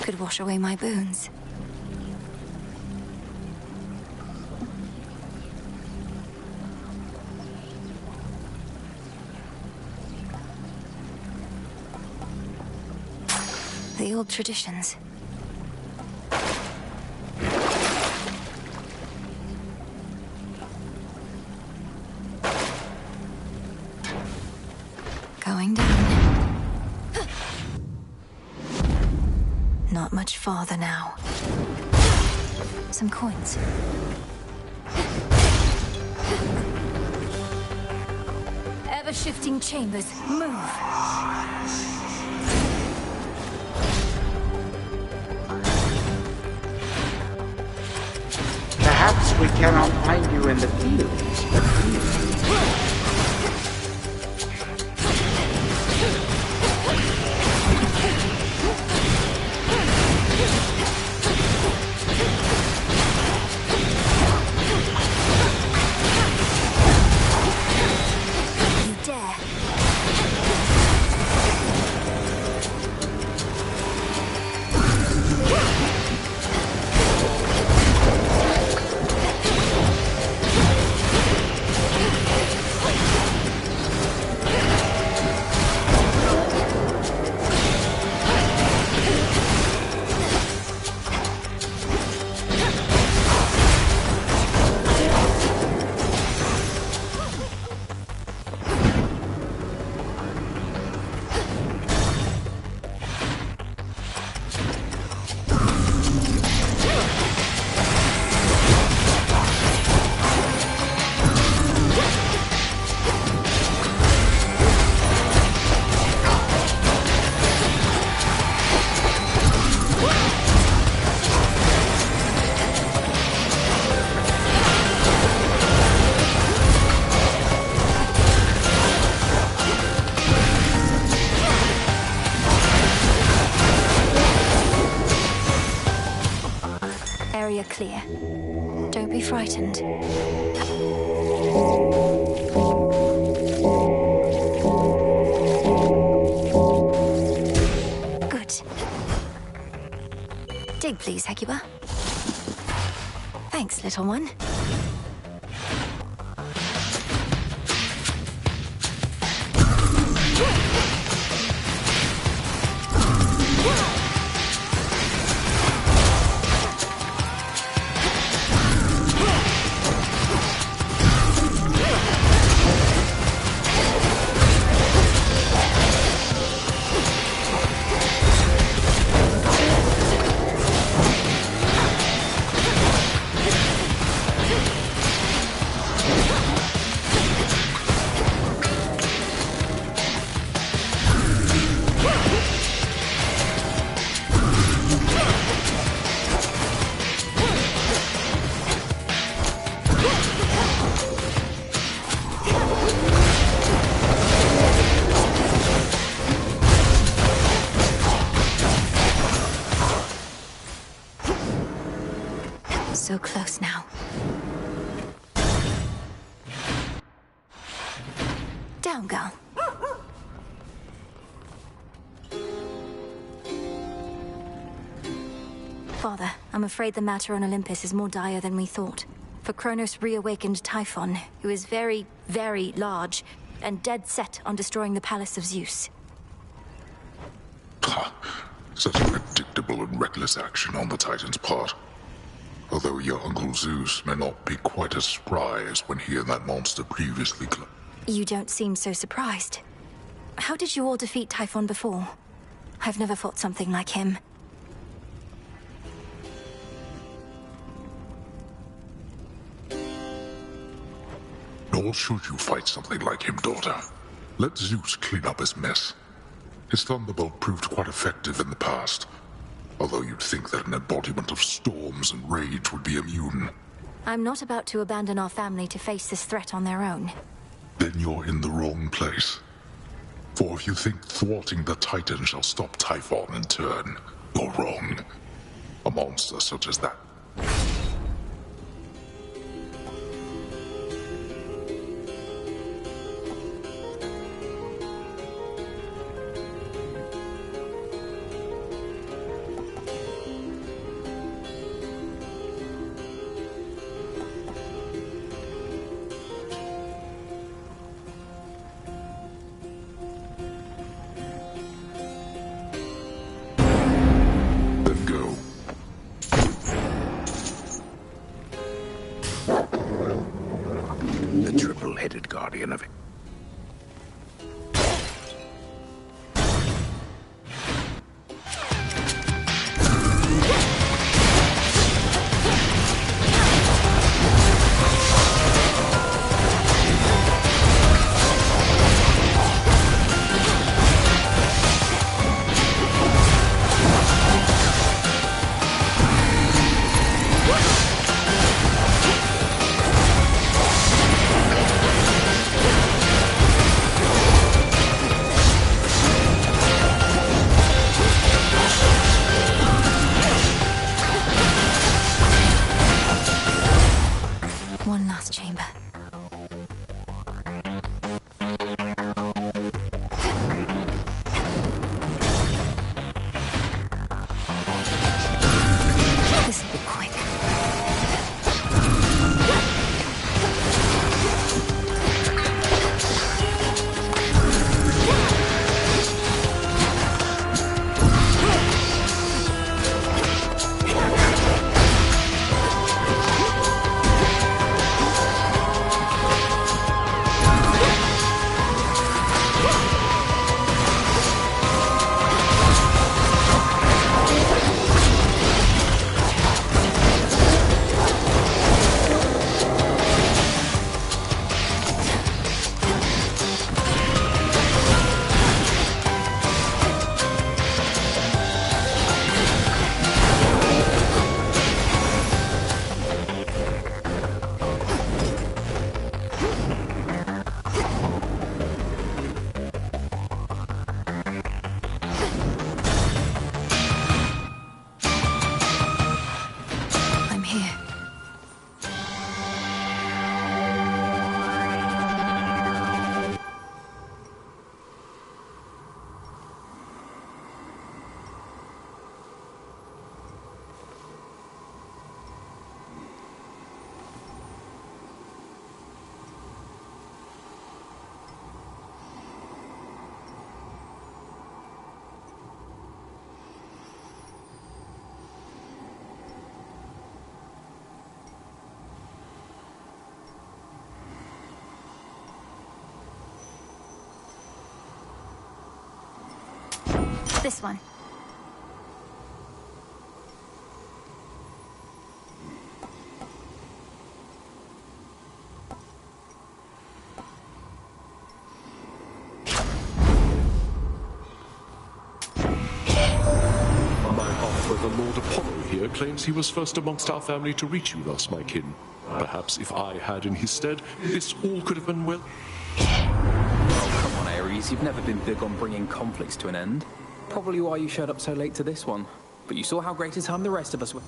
Could wash away my boons. The old traditions. Going down. Not much farther now. Some coins. Ever-shifting chambers. Move. Perhaps we cannot find you in the fields, but You dare. Area clear. Don't be frightened. Good. Dig, please, Hecuba. Thanks, little one. So close now. Down, girl. Father, I'm afraid the matter on Olympus is more dire than we thought. For Kronos reawakened Typhon, who is very, very large, and dead set on destroying the palace of Zeus. Such a predictable and reckless action on the Titan's part. Although your Uncle Zeus may not be quite as spry as when he and that monster previously You don't seem so surprised. How did you all defeat Typhon before? I've never fought something like him. Nor should you fight something like him, daughter. Let Zeus clean up his mess. His thunderbolt proved quite effective in the past, although you'd think that an embodiment of storms and rage would be immune. I'm not about to abandon our family to face this threat on their own. Then you're in the wrong place. For if you think thwarting the Titan shall stop Typhon in turn, you're wrong. A monster such as that. The triple-headed guardian of it. One last chamber. This'll be quick. This one. The Lord Apollo here claims he was first amongst our family to reach you thus, my kin. Perhaps if I had in his stead, this all could have been well... Oh, come on, Ares. You've never been big on bringing conflicts to an end. Probably why you showed up so late to this one. But you saw how great a time the rest of us were...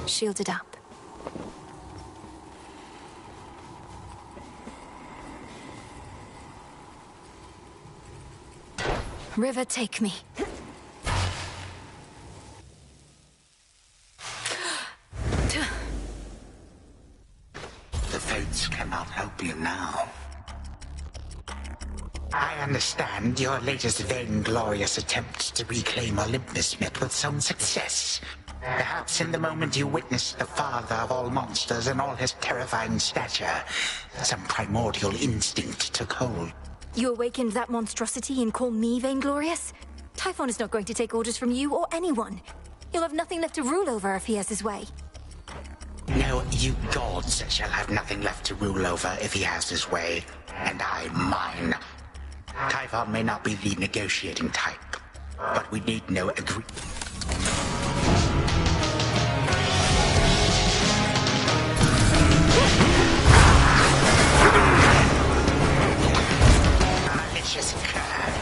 shielded up. River, take me. The fates cannot help you now. I understand your latest vainglorious attempt to reclaim Olympus met with some success. Perhaps in the moment you witnessed the father of all monsters and all his terrifying stature, some primordial instinct took hold. You awakened that monstrosity and call me vainglorious? Typhon is not going to take orders from you or anyone. You'll have nothing left to rule over if he has his way. No, you gods shall have nothing left to rule over if he has his way, and I mine. Typhon may not be the negotiating type, but we need no agreement. Malicious curve.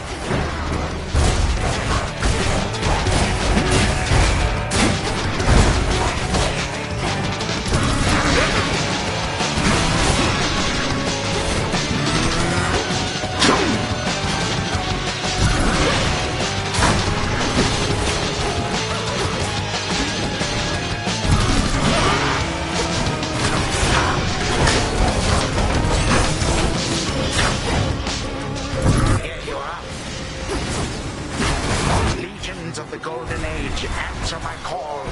Of the Golden Age, answer my call.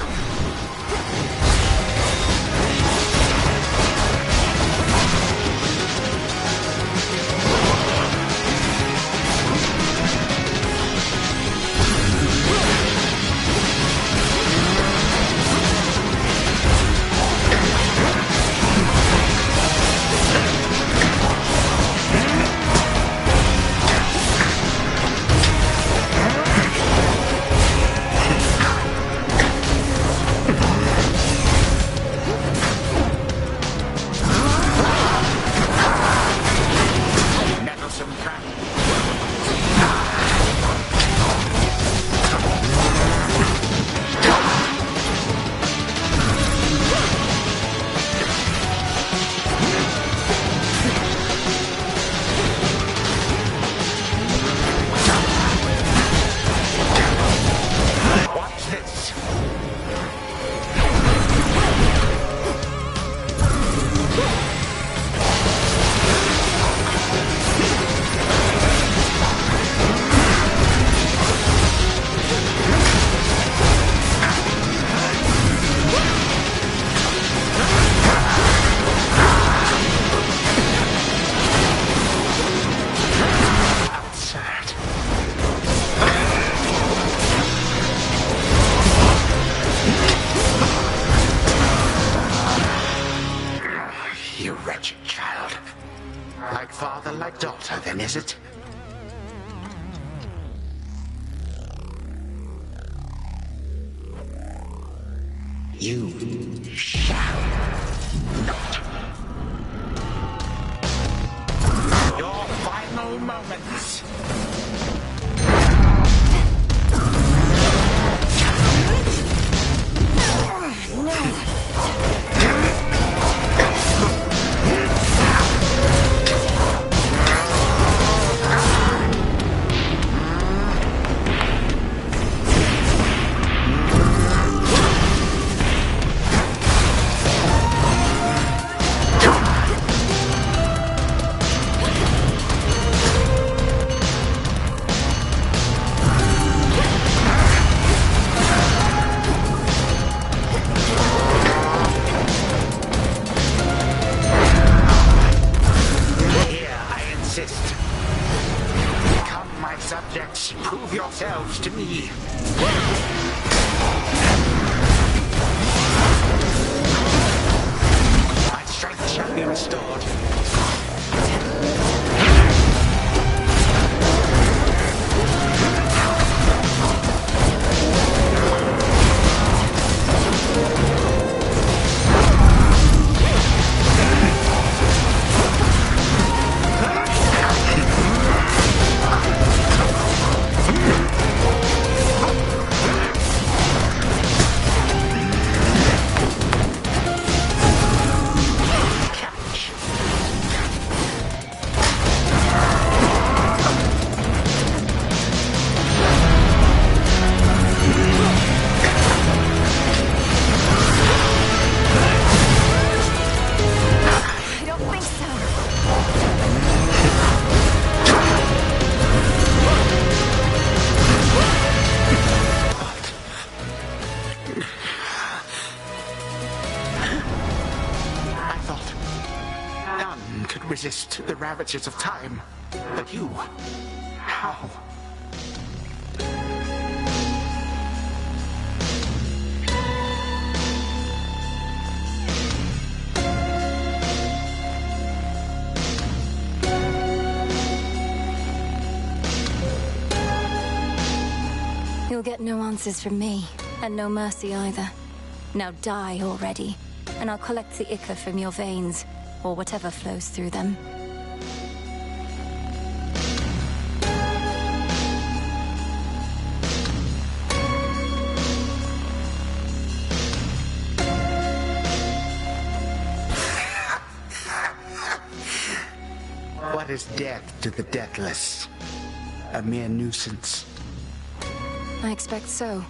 You wretched child. Like father, like daughter, then, is it? You shall not. Your final moments. Come, my subjects, prove yourselves to me. My strength shall be restored. resist the ravages of time. But you, how? You'll get no answers from me, and no mercy either. Now die already, and I'll collect the ichor from your veins, or whatever flows through them. What is death to the deathless? A mere nuisance. I expect so.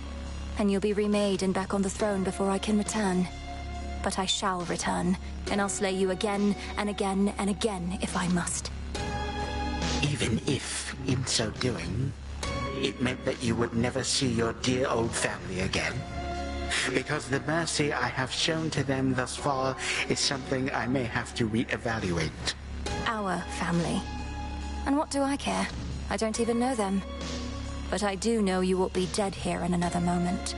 And you'll be remade and back on the throne before I can return. But I shall return, and I'll slay you again and again and again if I must. Even if, in so doing, it meant that you would never see your dear old family again. Because the mercy I have shown to them thus far is something I may have to reevaluate. Our family. And what do I care? I don't even know them. But I do know you will be dead here in another moment.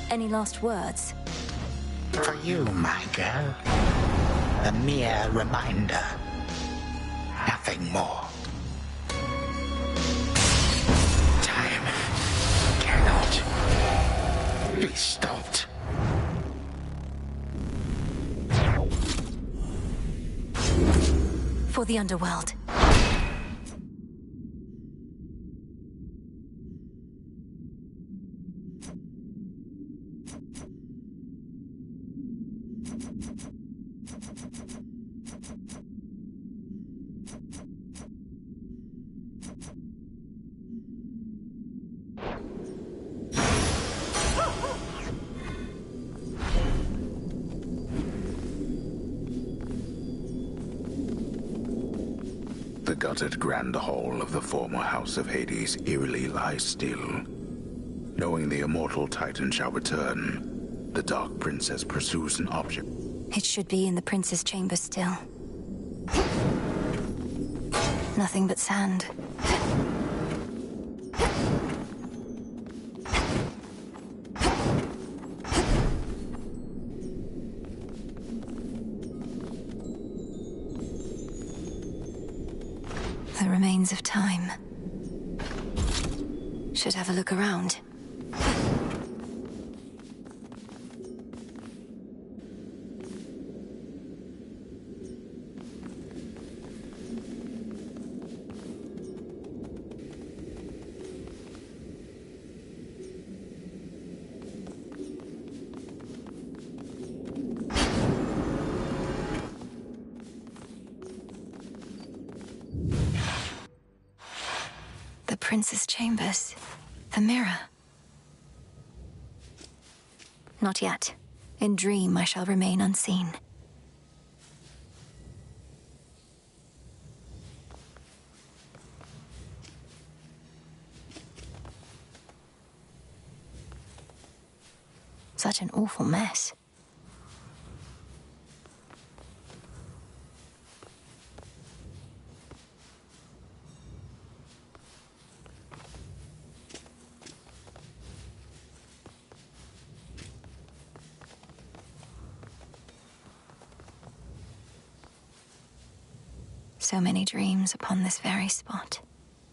Any last words? For you, my girl, a mere reminder. Nothing more. Time cannot be stopped. For the underworld. The gutted grand hall of the former House of Hades eerily lies still. Knowing the immortal Titan shall return, the Dark Princess pursues an object. It should be in the Prince's chamber still. Nothing but sand. The remains of time. Should have a look around. The Prince's chambers. The mirror. Not yet. In dream, I shall remain unseen. Such an awful mess. So many dreams upon this very spot.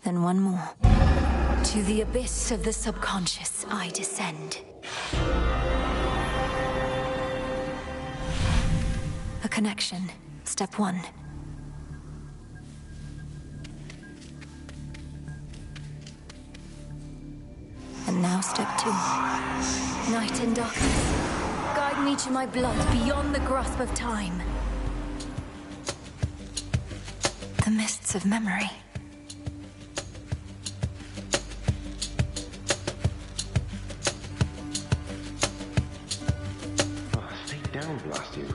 Then one more. To the abyss of the subconscious I descend. A connection. Step 1. And now step 2. Night and darkness. Guide me to my blood beyond the grasp of time. The mists of memory. Oh, stay down, blast you.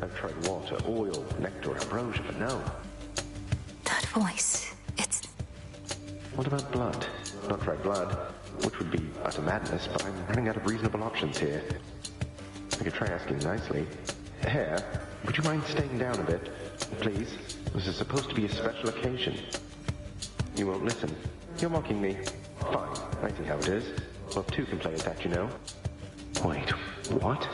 I've tried water, oil, nectar, ambrosia, but no. That voice, it's... What about blood? Not tried blood, which would be utter madness, but I'm running out of reasonable options here. I could try asking nicely. Hair, would you mind staying down a bit? Please, this is supposed to be a special occasion. You won't listen. You're mocking me. Fine, I see how it is. Well, two can play at that, you know. Wait, what?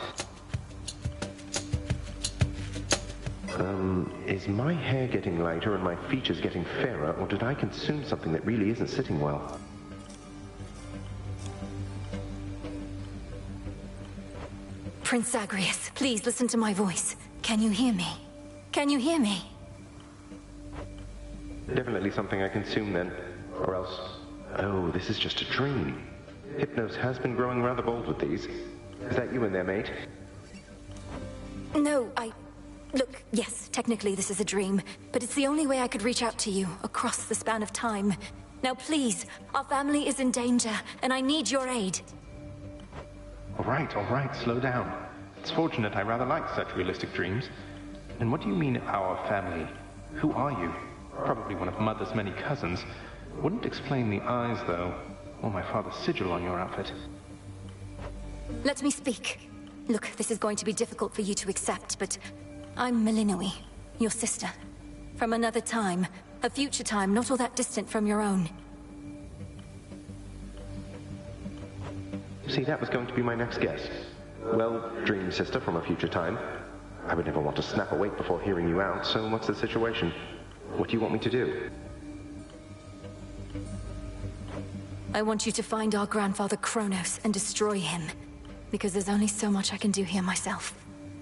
Is my hair getting lighter and my features getting fairer, or did I consume something that really isn't sitting well? Prince Zagreus, please listen to my voice. Can you hear me? Can you hear me? Definitely something I consume then, or else... Oh, this is just a dream. Hypnos has been growing rather bold with these. Is that you in there, mate? No, Look, yes, technically this is a dream, but it's the only way I could reach out to you, across the span of time. Now please, our family is in danger, and I need your aid. All right, slow down. It's fortunate I rather like such realistic dreams. And what do you mean, our family? Who are you? Probably one of Mother's many cousins. Wouldn't explain the eyes, though, or my father's sigil on your outfit. Let me speak. Look, this is going to be difficult for you to accept, but I'm Melinoi, your sister. From another time, a future time not all that distant from your own. See, that was going to be my next guess. Well, dream sister from a future time. I would never want to snap awake before hearing you out, so what's the situation? What do you want me to do? I want you to find our grandfather Kronos and destroy him. Because there's only so much I can do here myself.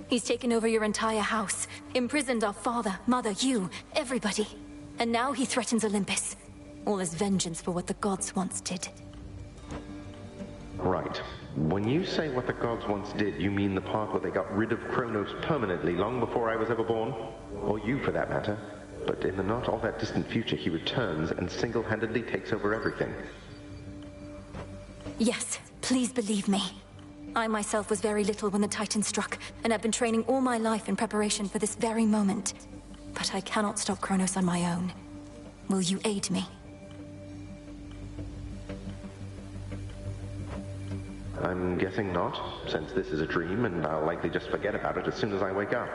He's taken over your entire house, imprisoned our father, mother, you, everybody. And now he threatens Olympus. All as vengeance for what the gods once did. Right. When you say what the gods once did, you mean the part where they got rid of Kronos permanently, long before I was ever born? Or you, for that matter. But in the not all that distant future, he returns and single-handedly takes over everything. Yes, please believe me. I myself was very little when the Titan struck, and I've been training all my life in preparation for this very moment. But I cannot stop Kronos on my own. Will you aid me? I'm guessing not, since this is a dream, and I'll likely just forget about it as soon as I wake up.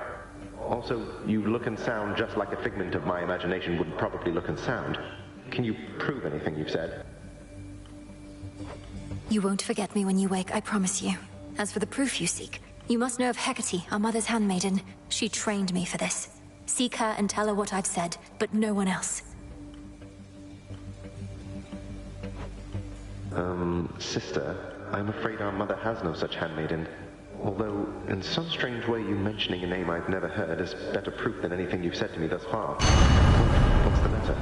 Also, you look and sound just like a figment of my imagination would probably look and sound. Can you prove anything you've said? You won't forget me when you wake, I promise you. As for the proof you seek, you must know of Hecate, our mother's handmaiden. She trained me for this. Seek her and tell her what I've said, but no one else. Sister, I'm afraid our mother has no such handmaiden. Although, in some strange way, you mentioning a name I've never heard is better proof than anything you've said to me thus far. What's the matter?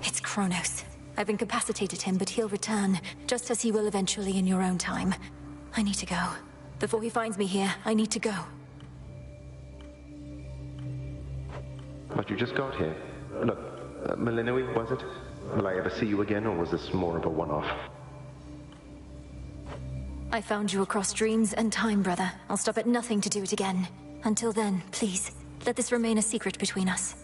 It's Kronos. I've incapacitated him, but he'll return, just as he will eventually in your own time. I need to go. Before he finds me here, I need to go. But you just got here. Look, Melinoi, was it? Will I ever see you again, or was this more of a one-off? I found you across dreams and time, brother. I'll stop at nothing to do it again. Until then, please, let this remain a secret between us.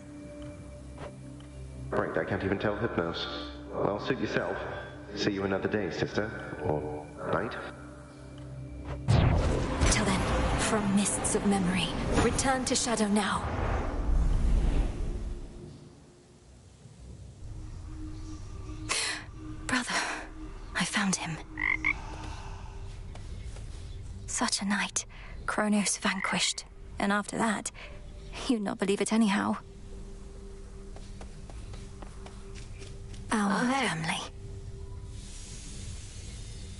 Right, I can't even tell Hypnos. Well, suit yourself. See you another day, sister. Or night. Till then, from mists of memory, return to Shadow now. Brother, I found him. Such a night. Kronos vanquished. And after that, you'd not believe it anyhow. Our family.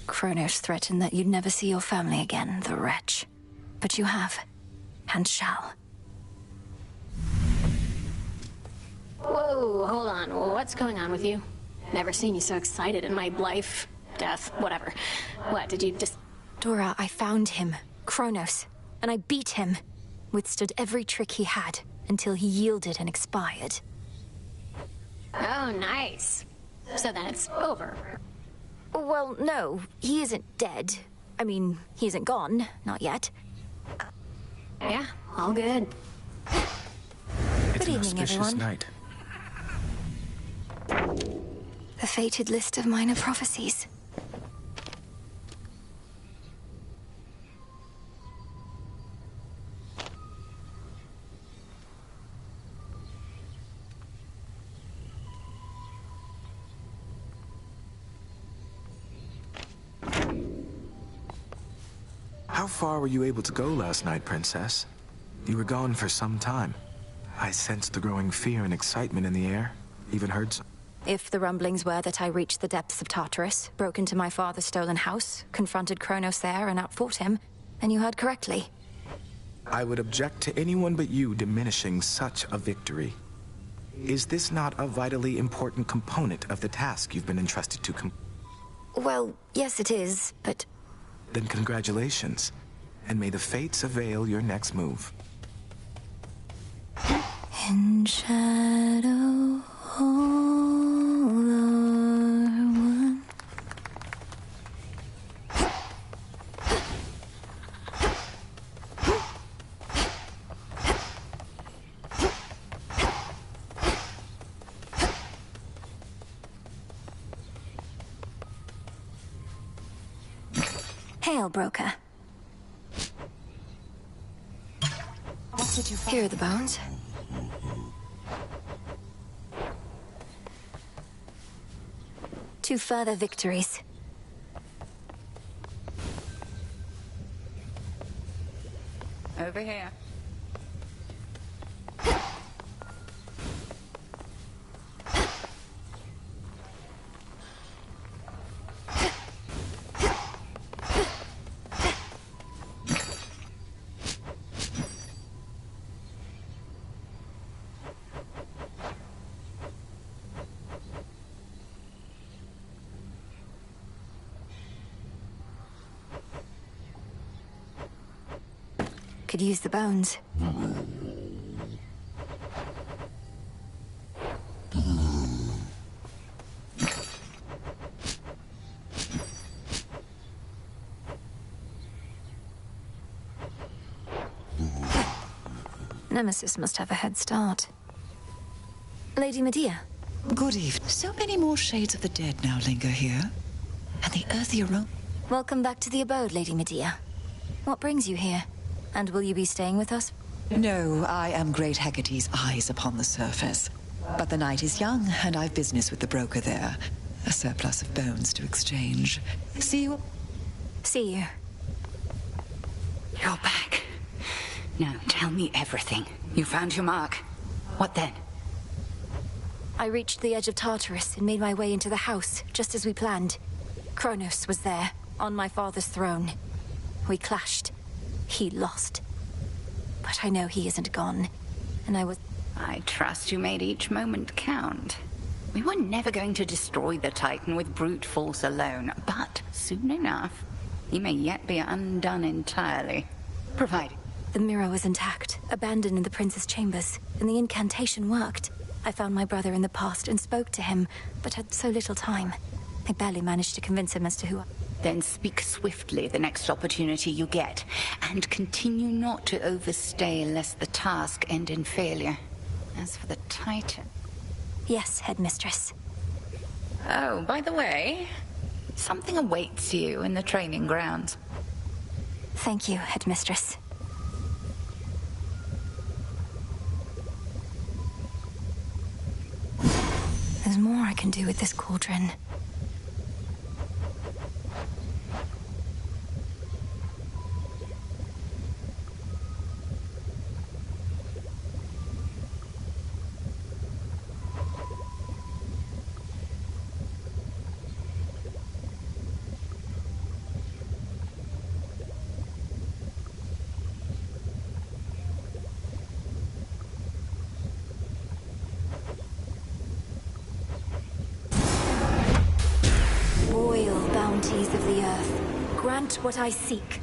Kronos threatened that you'd never see your family again, the wretch. But you have, and shall. Whoa, hold on. What's going on with you? Never seen you so excited in my life, death, whatever. What, did you just... Dora, I found him, Kronos, and I beat him. Withstood every trick he had, until he yielded and expired. Oh, nice. So then it's over. Well, no, he isn't dead. I mean, he isn't gone, not yet. Yeah, all good. It's Good evening, everyone. Night. The fated list of minor prophecies. How far were you able to go last night, Princess? You were gone for some time. I sensed the growing fear and excitement in the air. Even heard some. If the rumblings were that I reached the depths of Tartarus, broke into my father's stolen house, confronted Kronos there and outfought him, then you heard correctly. I would object to anyone but you diminishing such a victory. Is this not a vitally important component of the task you've been entrusted to Well, yes it is, but... Then congratulations, and may the fates avail your next move. In shadow, all are one. Hail, broker. What did you find? Here are the bones. Two further victories. Over here. Could use the bones. Nemesis must have a head start. Lady Medea. Good evening. So many more shades of the dead now linger here. And the earthy aroma. Welcome back to the abode, Lady Medea. What brings you here? And will you be staying with us? No, I am Great Hecate's eyes upon the surface. But the night is young, and I've business with the broker there. A surplus of bones to exchange. See you. See you. You're back. Now tell me everything. You found your mark. What then? I reached the edge of Tartarus and made my way into the house, just as we planned. Kronos was there, on my father's throne. We clashed. He lost. But I know he isn't gone. And I trust you made each moment count. We were never going to destroy the Titan with brute force alone, but soon enough, he may yet be undone entirely. Provided. The mirror was intact, abandoned in the prince's chambers, and the incantation worked. I found my brother in the past and spoke to him, but had so little time. I barely managed to convince him as to who I... Then speak swiftly the next opportunity you get, and continue not to overstay lest the task end in failure. As for the Titan... Yes, headmistress. Oh, by the way, something awaits you in the training grounds. Thank you, headmistress. There's more I can do with this cauldron. Of the earth, grant what I seek.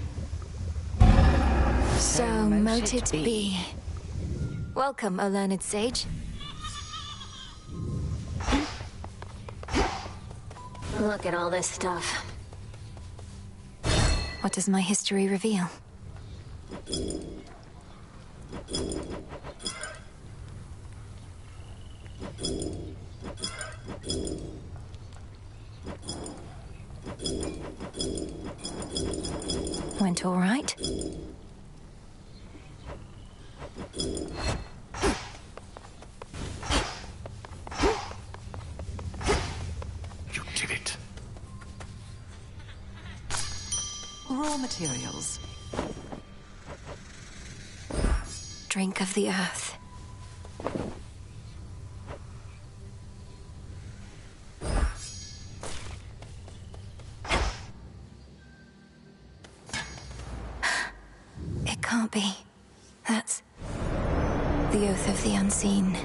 So mote it be. Welcome, O learned sage. Look at all this stuff. What does my history reveal? Went all right. You did it. Raw materials. Drink of the earth. It can't be. That's the oath of the unseen.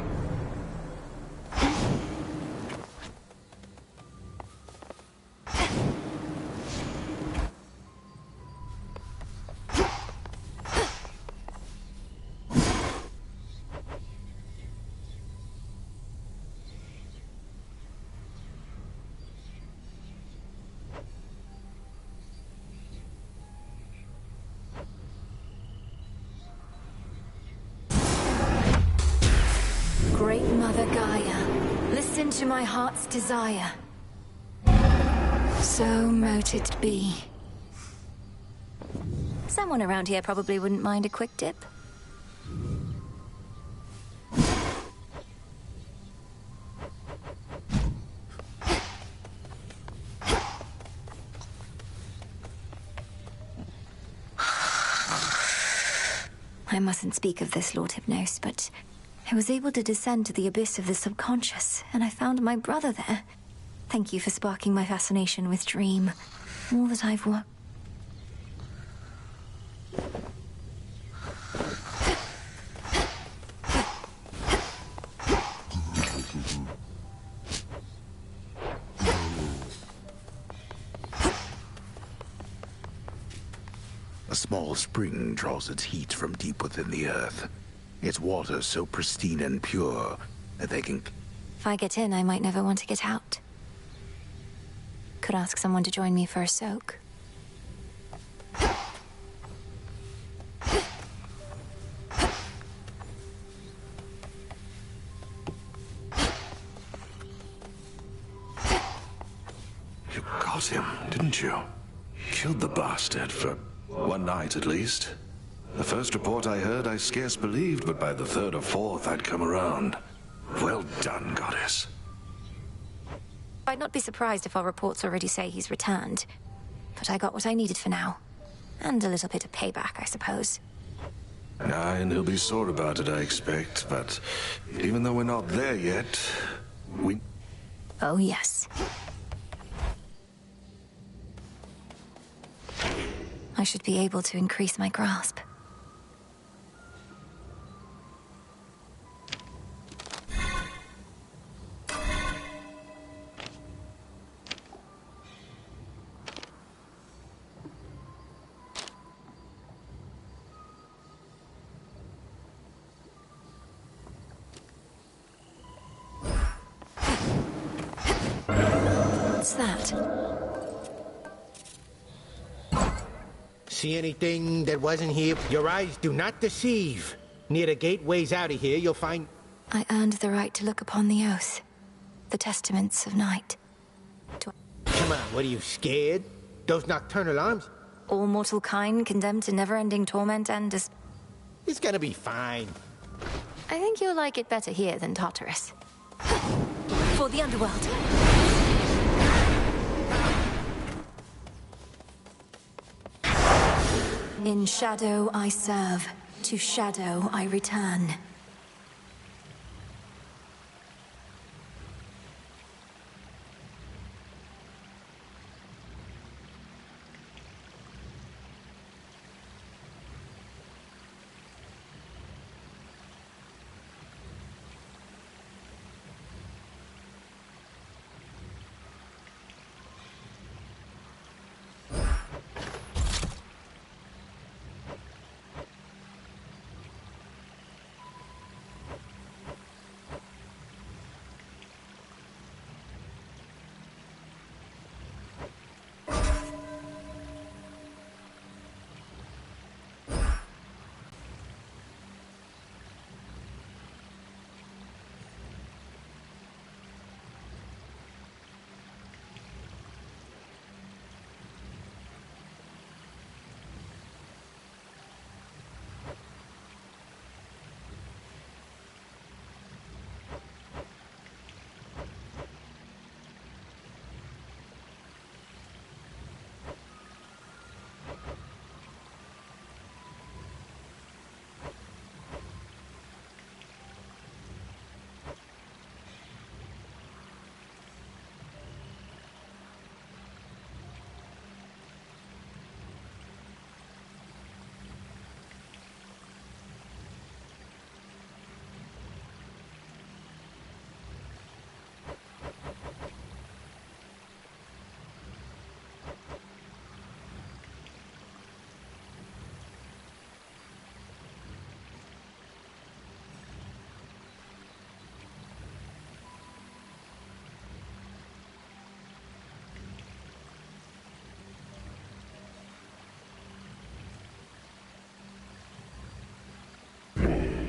Great Mother Gaia, listen to my heart's desire. So mote it be. Someone around here probably wouldn't mind a quick dip. I mustn't speak of this, Lord Hypnos, but I was able to descend to the abyss of the subconscious, and I found my brother there. Thank you for sparking my fascination with Dream. All that I've worked. A small spring draws its heat from deep within the earth. Its water so pristine and pure that they can... If I get in, I might never want to get out. Could ask someone to join me for a soak. You got him, didn't you? Killed the bastard for one night at least. The first report I heard, I scarce believed, but by the third or fourth, I'd come around. Well done, Goddess. I'd not be surprised if our reports already say he's returned. But I got what I needed for now. And a little bit of payback, I suppose. Aye, and he'll be sore about it, I expect. But even though we're not there yet, we... Oh, yes. I should be able to increase my grasp. What's that? See anything that wasn't here? Your eyes do not deceive. Near the gateways out of here, you'll find... I earned the right to look upon the oath. The testaments of night. Come on, what are you, scared? Those nocturnal arms? All mortal kind condemned to never-ending torment and It's gonna be fine. I think you'll like it better here than Tartarus. For the underworld. In shadow I serve, to shadow I return.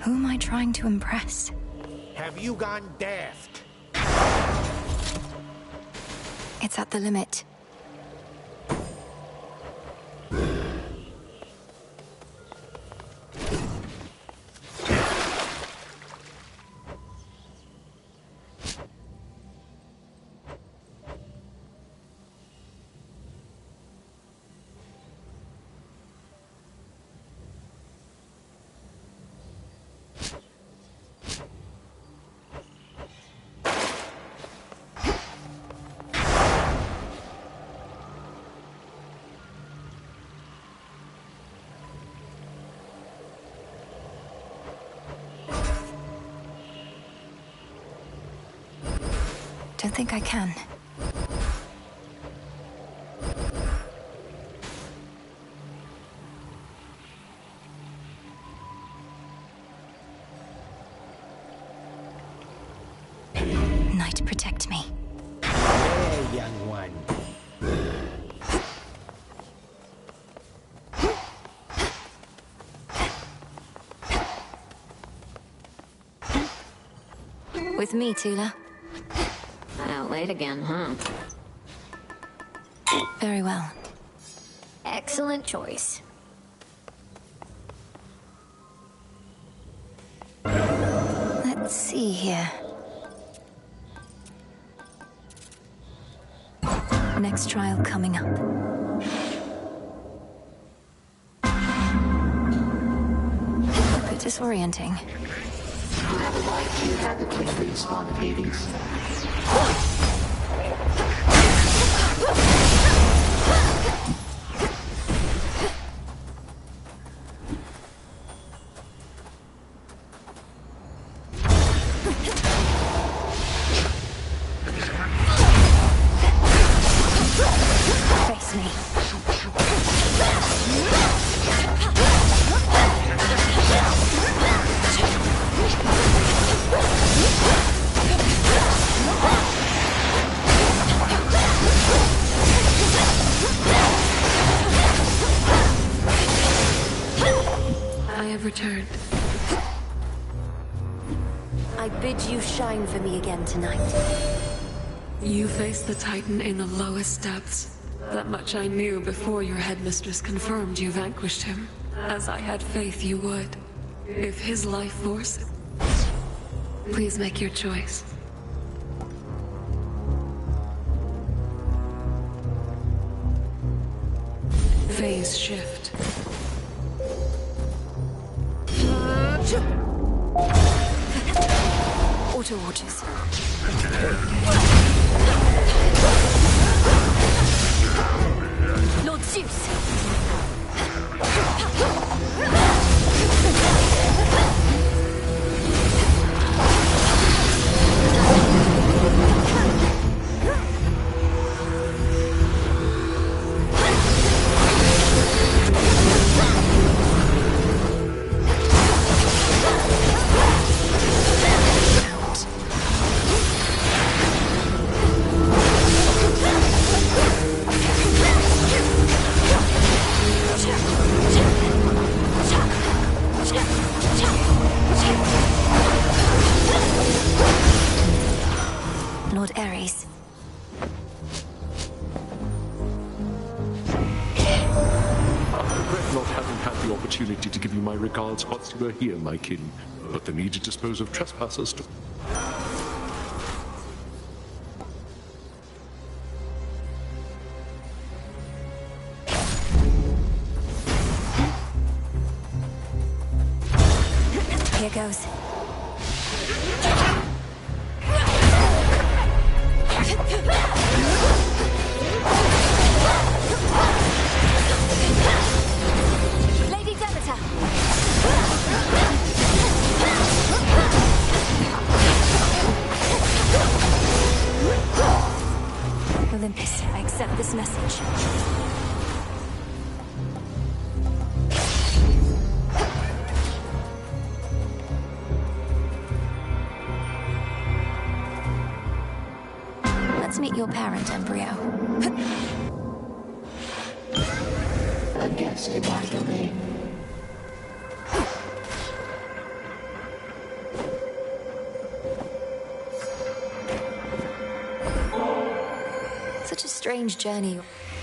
Who am I trying to impress? Have you gone daft? It's at the limit. Don't think I can. Night, protect me. There, young one. With me, Tula. Out late again, huh? Very well. Excellent choice. Let's see here. Next trial coming up. A bit disorienting. Do you have the quickly spawn of Hades? Face me. I have returned. I bid you shine for me again tonight. You faced the Titan in the lowest depths. That much I knew before your headmistress confirmed you vanquished him, as I had faith you would. If his life force... Please make your choice. Phase shift. Auto orders. Lord Zeus! Lord Ares. I regret not having had the opportunity to give you my regards whilst you were here, my kin, but the need to dispose of trespassers to... Here goes. Lady Demeter! Olympus, I accept this message. Let's meet your parent, embryo. A guest in my domain. strange journey.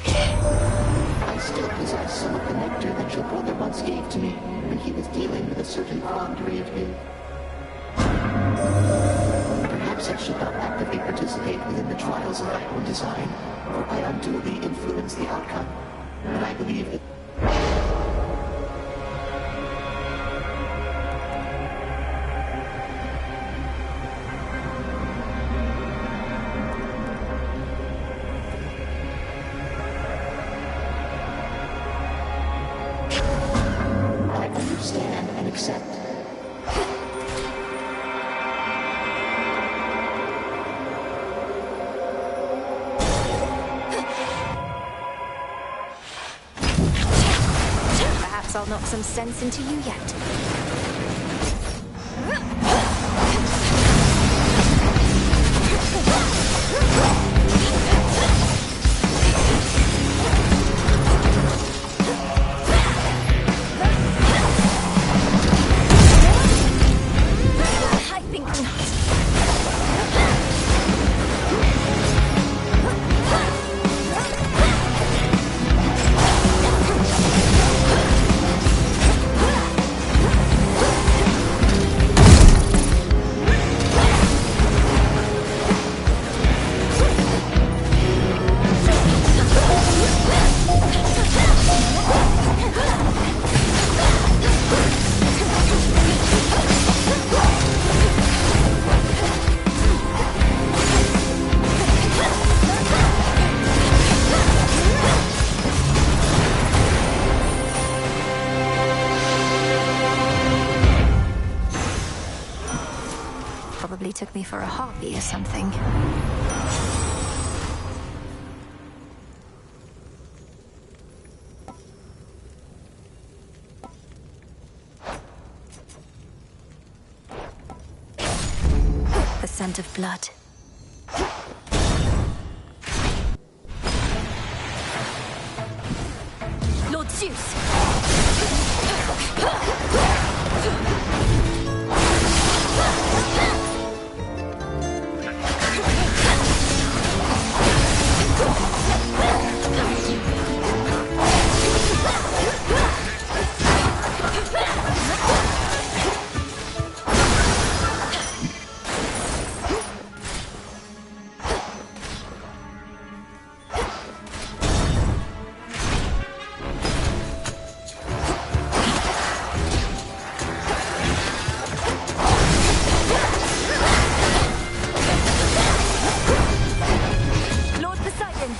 I still possess some of the nectar that your brother once gave to me when he was dealing with a certain quandary of his. Perhaps I should not actively participate within the trials of my own design, for I unduly influence the outcome. And I believe that... I understand and accept. Perhaps I'll knock some sense into you yet. I think not. Probably took me for a hobby or something. The scent of blood. Lord Zeus! Lord Poseidon!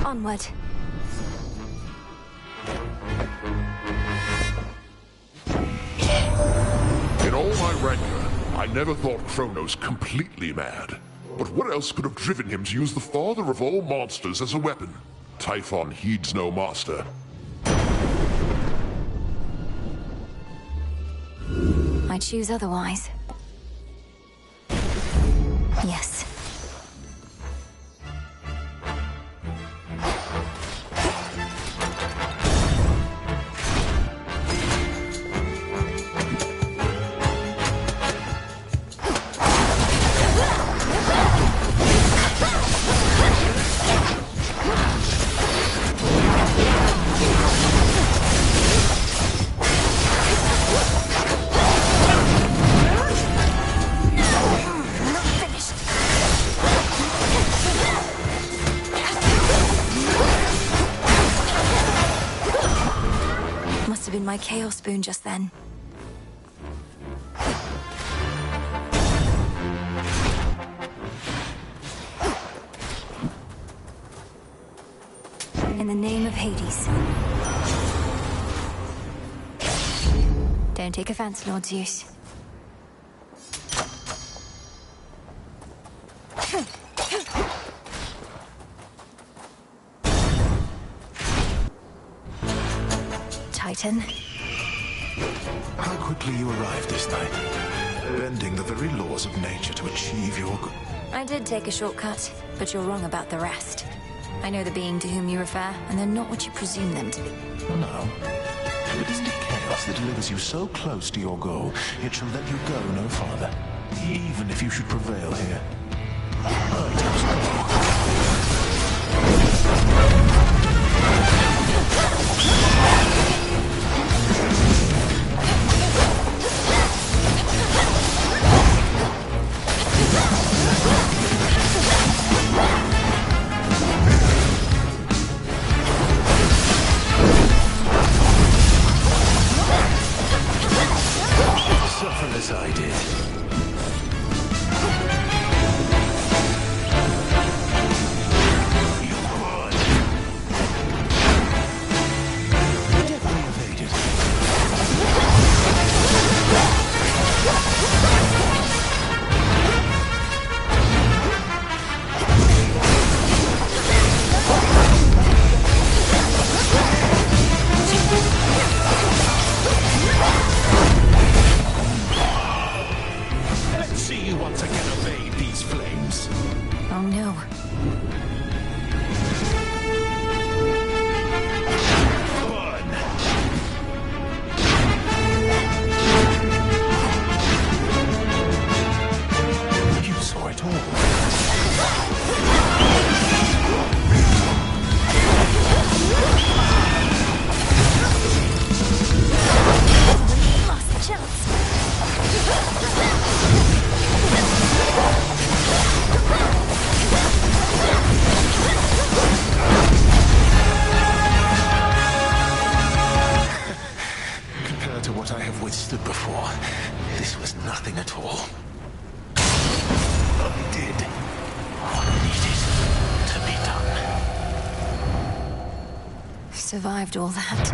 Onward. In all my rancor, I never thought Kronos completely mad. But what else could have driven him to use the father of all monsters as a weapon? Typhon heeds no master. I choose otherwise. Yes. Must have been my Chaos Spoon just then. In the name of Hades. Don't take offense, Lord Zeus. Titan. How quickly you arrived this night, bending the very laws of nature to achieve your good. I did take a shortcut, but you're wrong about the rest. I know the being to whom you refer, and they're not what you presume them to be. Oh, no. It isn't chaos that delivers you so close to your goal, it shall let you go no farther, even if you should prevail here. Suffer as I did. Let's see you once again evade these flames. Oh no. You saw it all. Lost the chance. Compared to what I have withstood before, this was nothing at all. I did what needed to be done. Survived all that.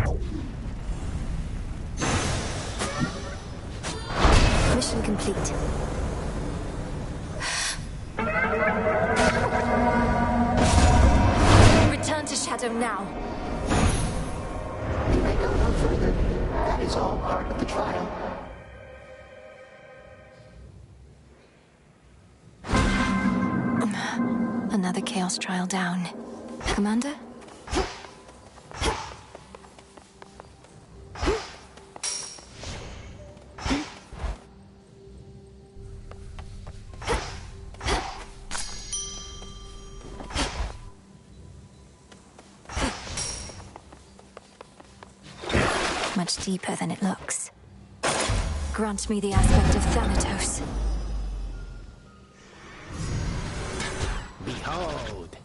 Mission complete. Return to Shadow now. You may go no further. That is all part of the trial. Another Chaos trial down. Commander? Much deeper than it looks. Grant me the aspect of Thanatos. Behold.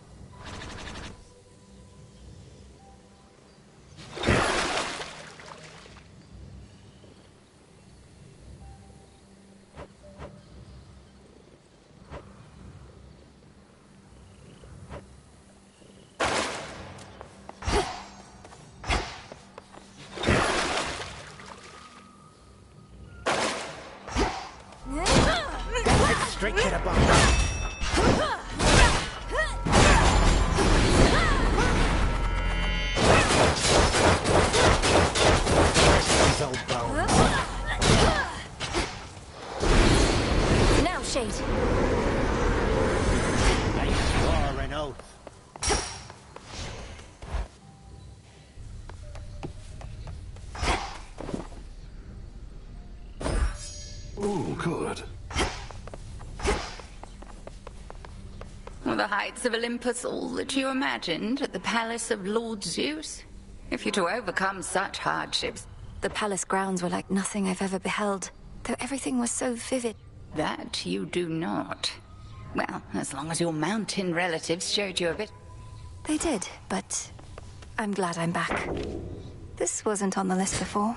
Straight to the bone. These old bones. Now, Shade. I swore an oath. Oh, good. Were the heights of Olympus all that you imagined at the palace of Lord Zeus? If you're to overcome such hardships... The palace grounds were like nothing I've ever beheld, though everything was so vivid. That you do not. Well, as long as your mountain relatives showed you a bit... They did, but I'm glad I'm back. This wasn't on the list before.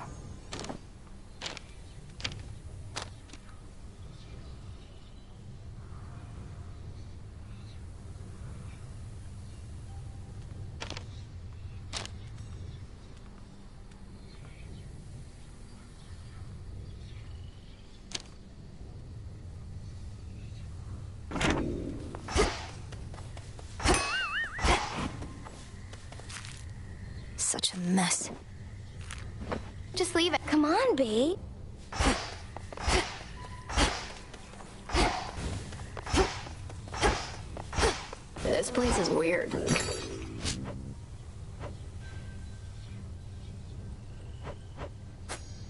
Such a mess. Just leave it. Come on, B. place is weird.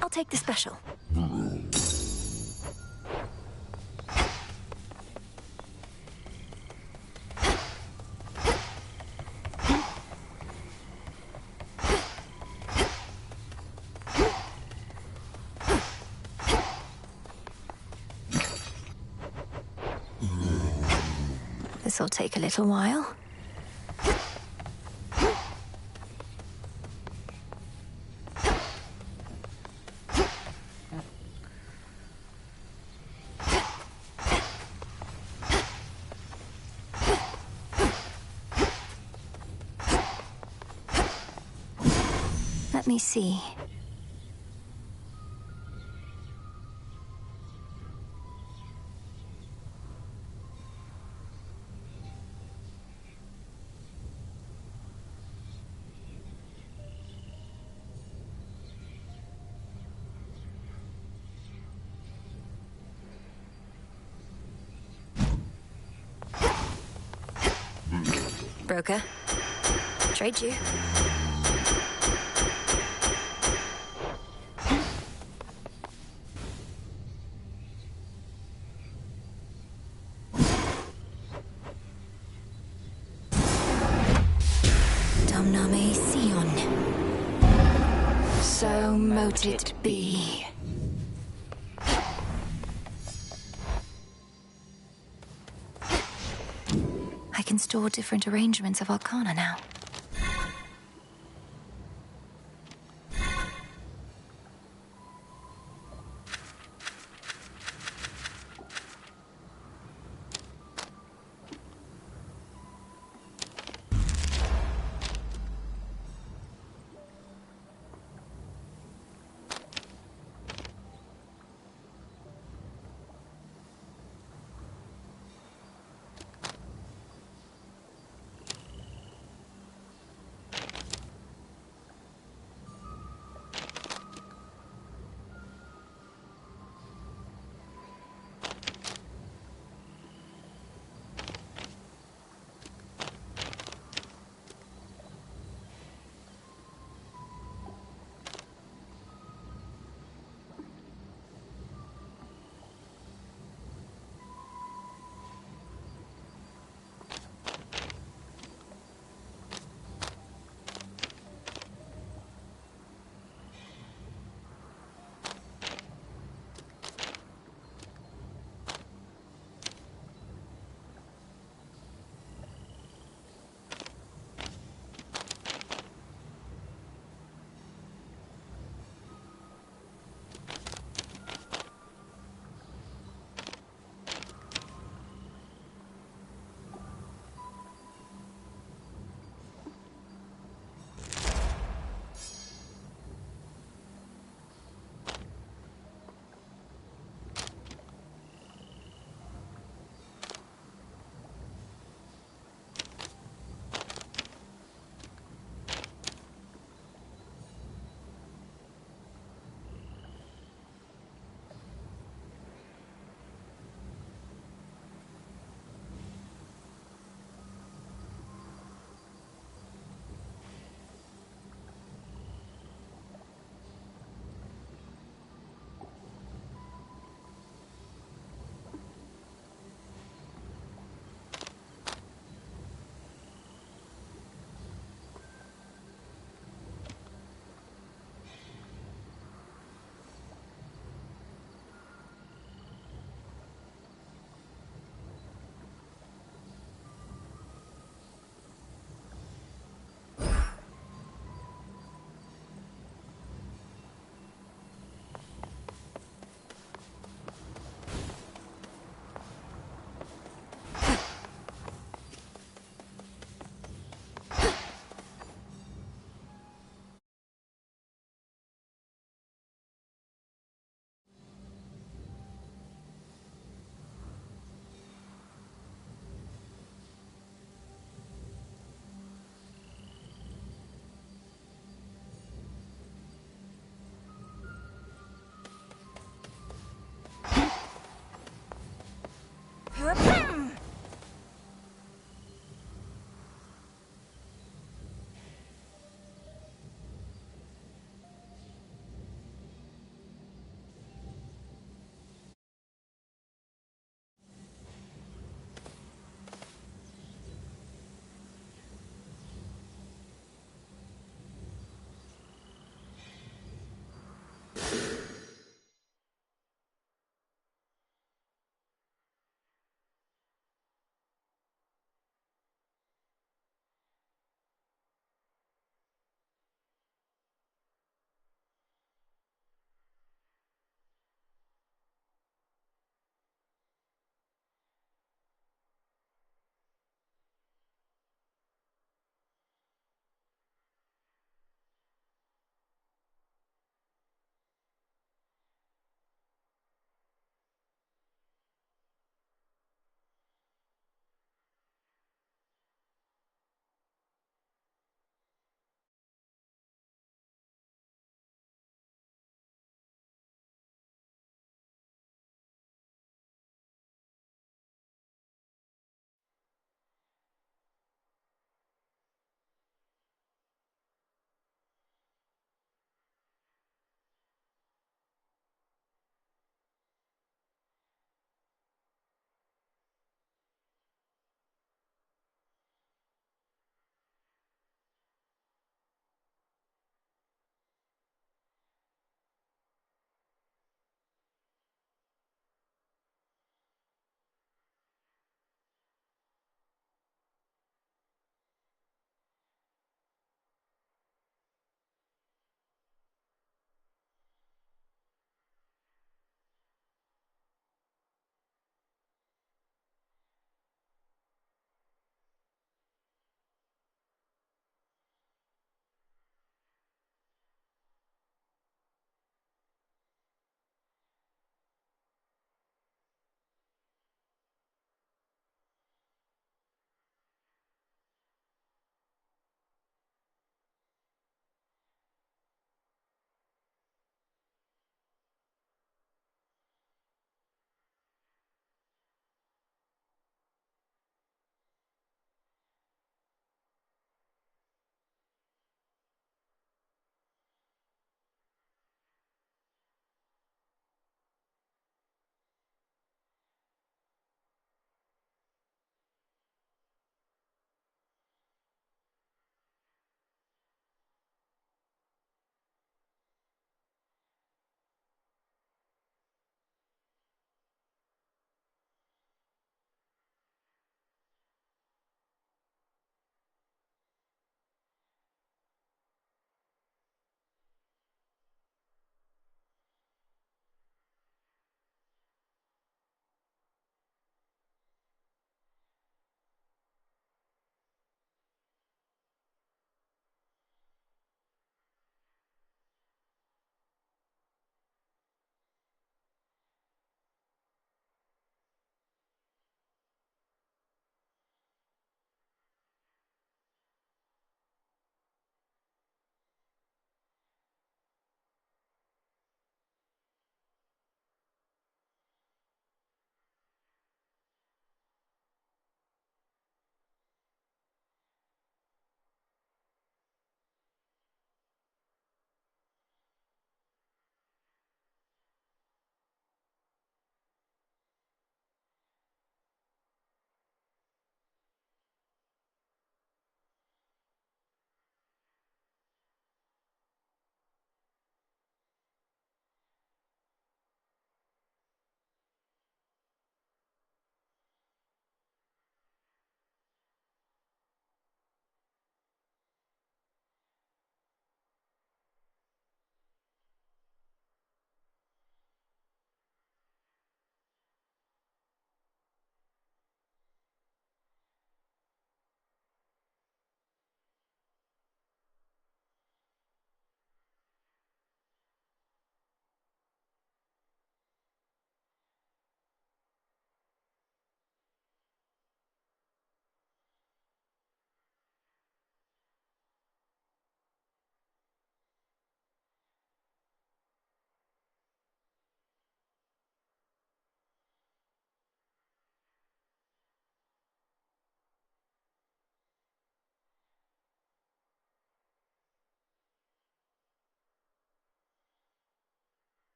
I'll take the special. This'll take a little while. Let me see. Broker, trade you. Domname Sion. So mote it be. I can store different arrangements of Arcana now.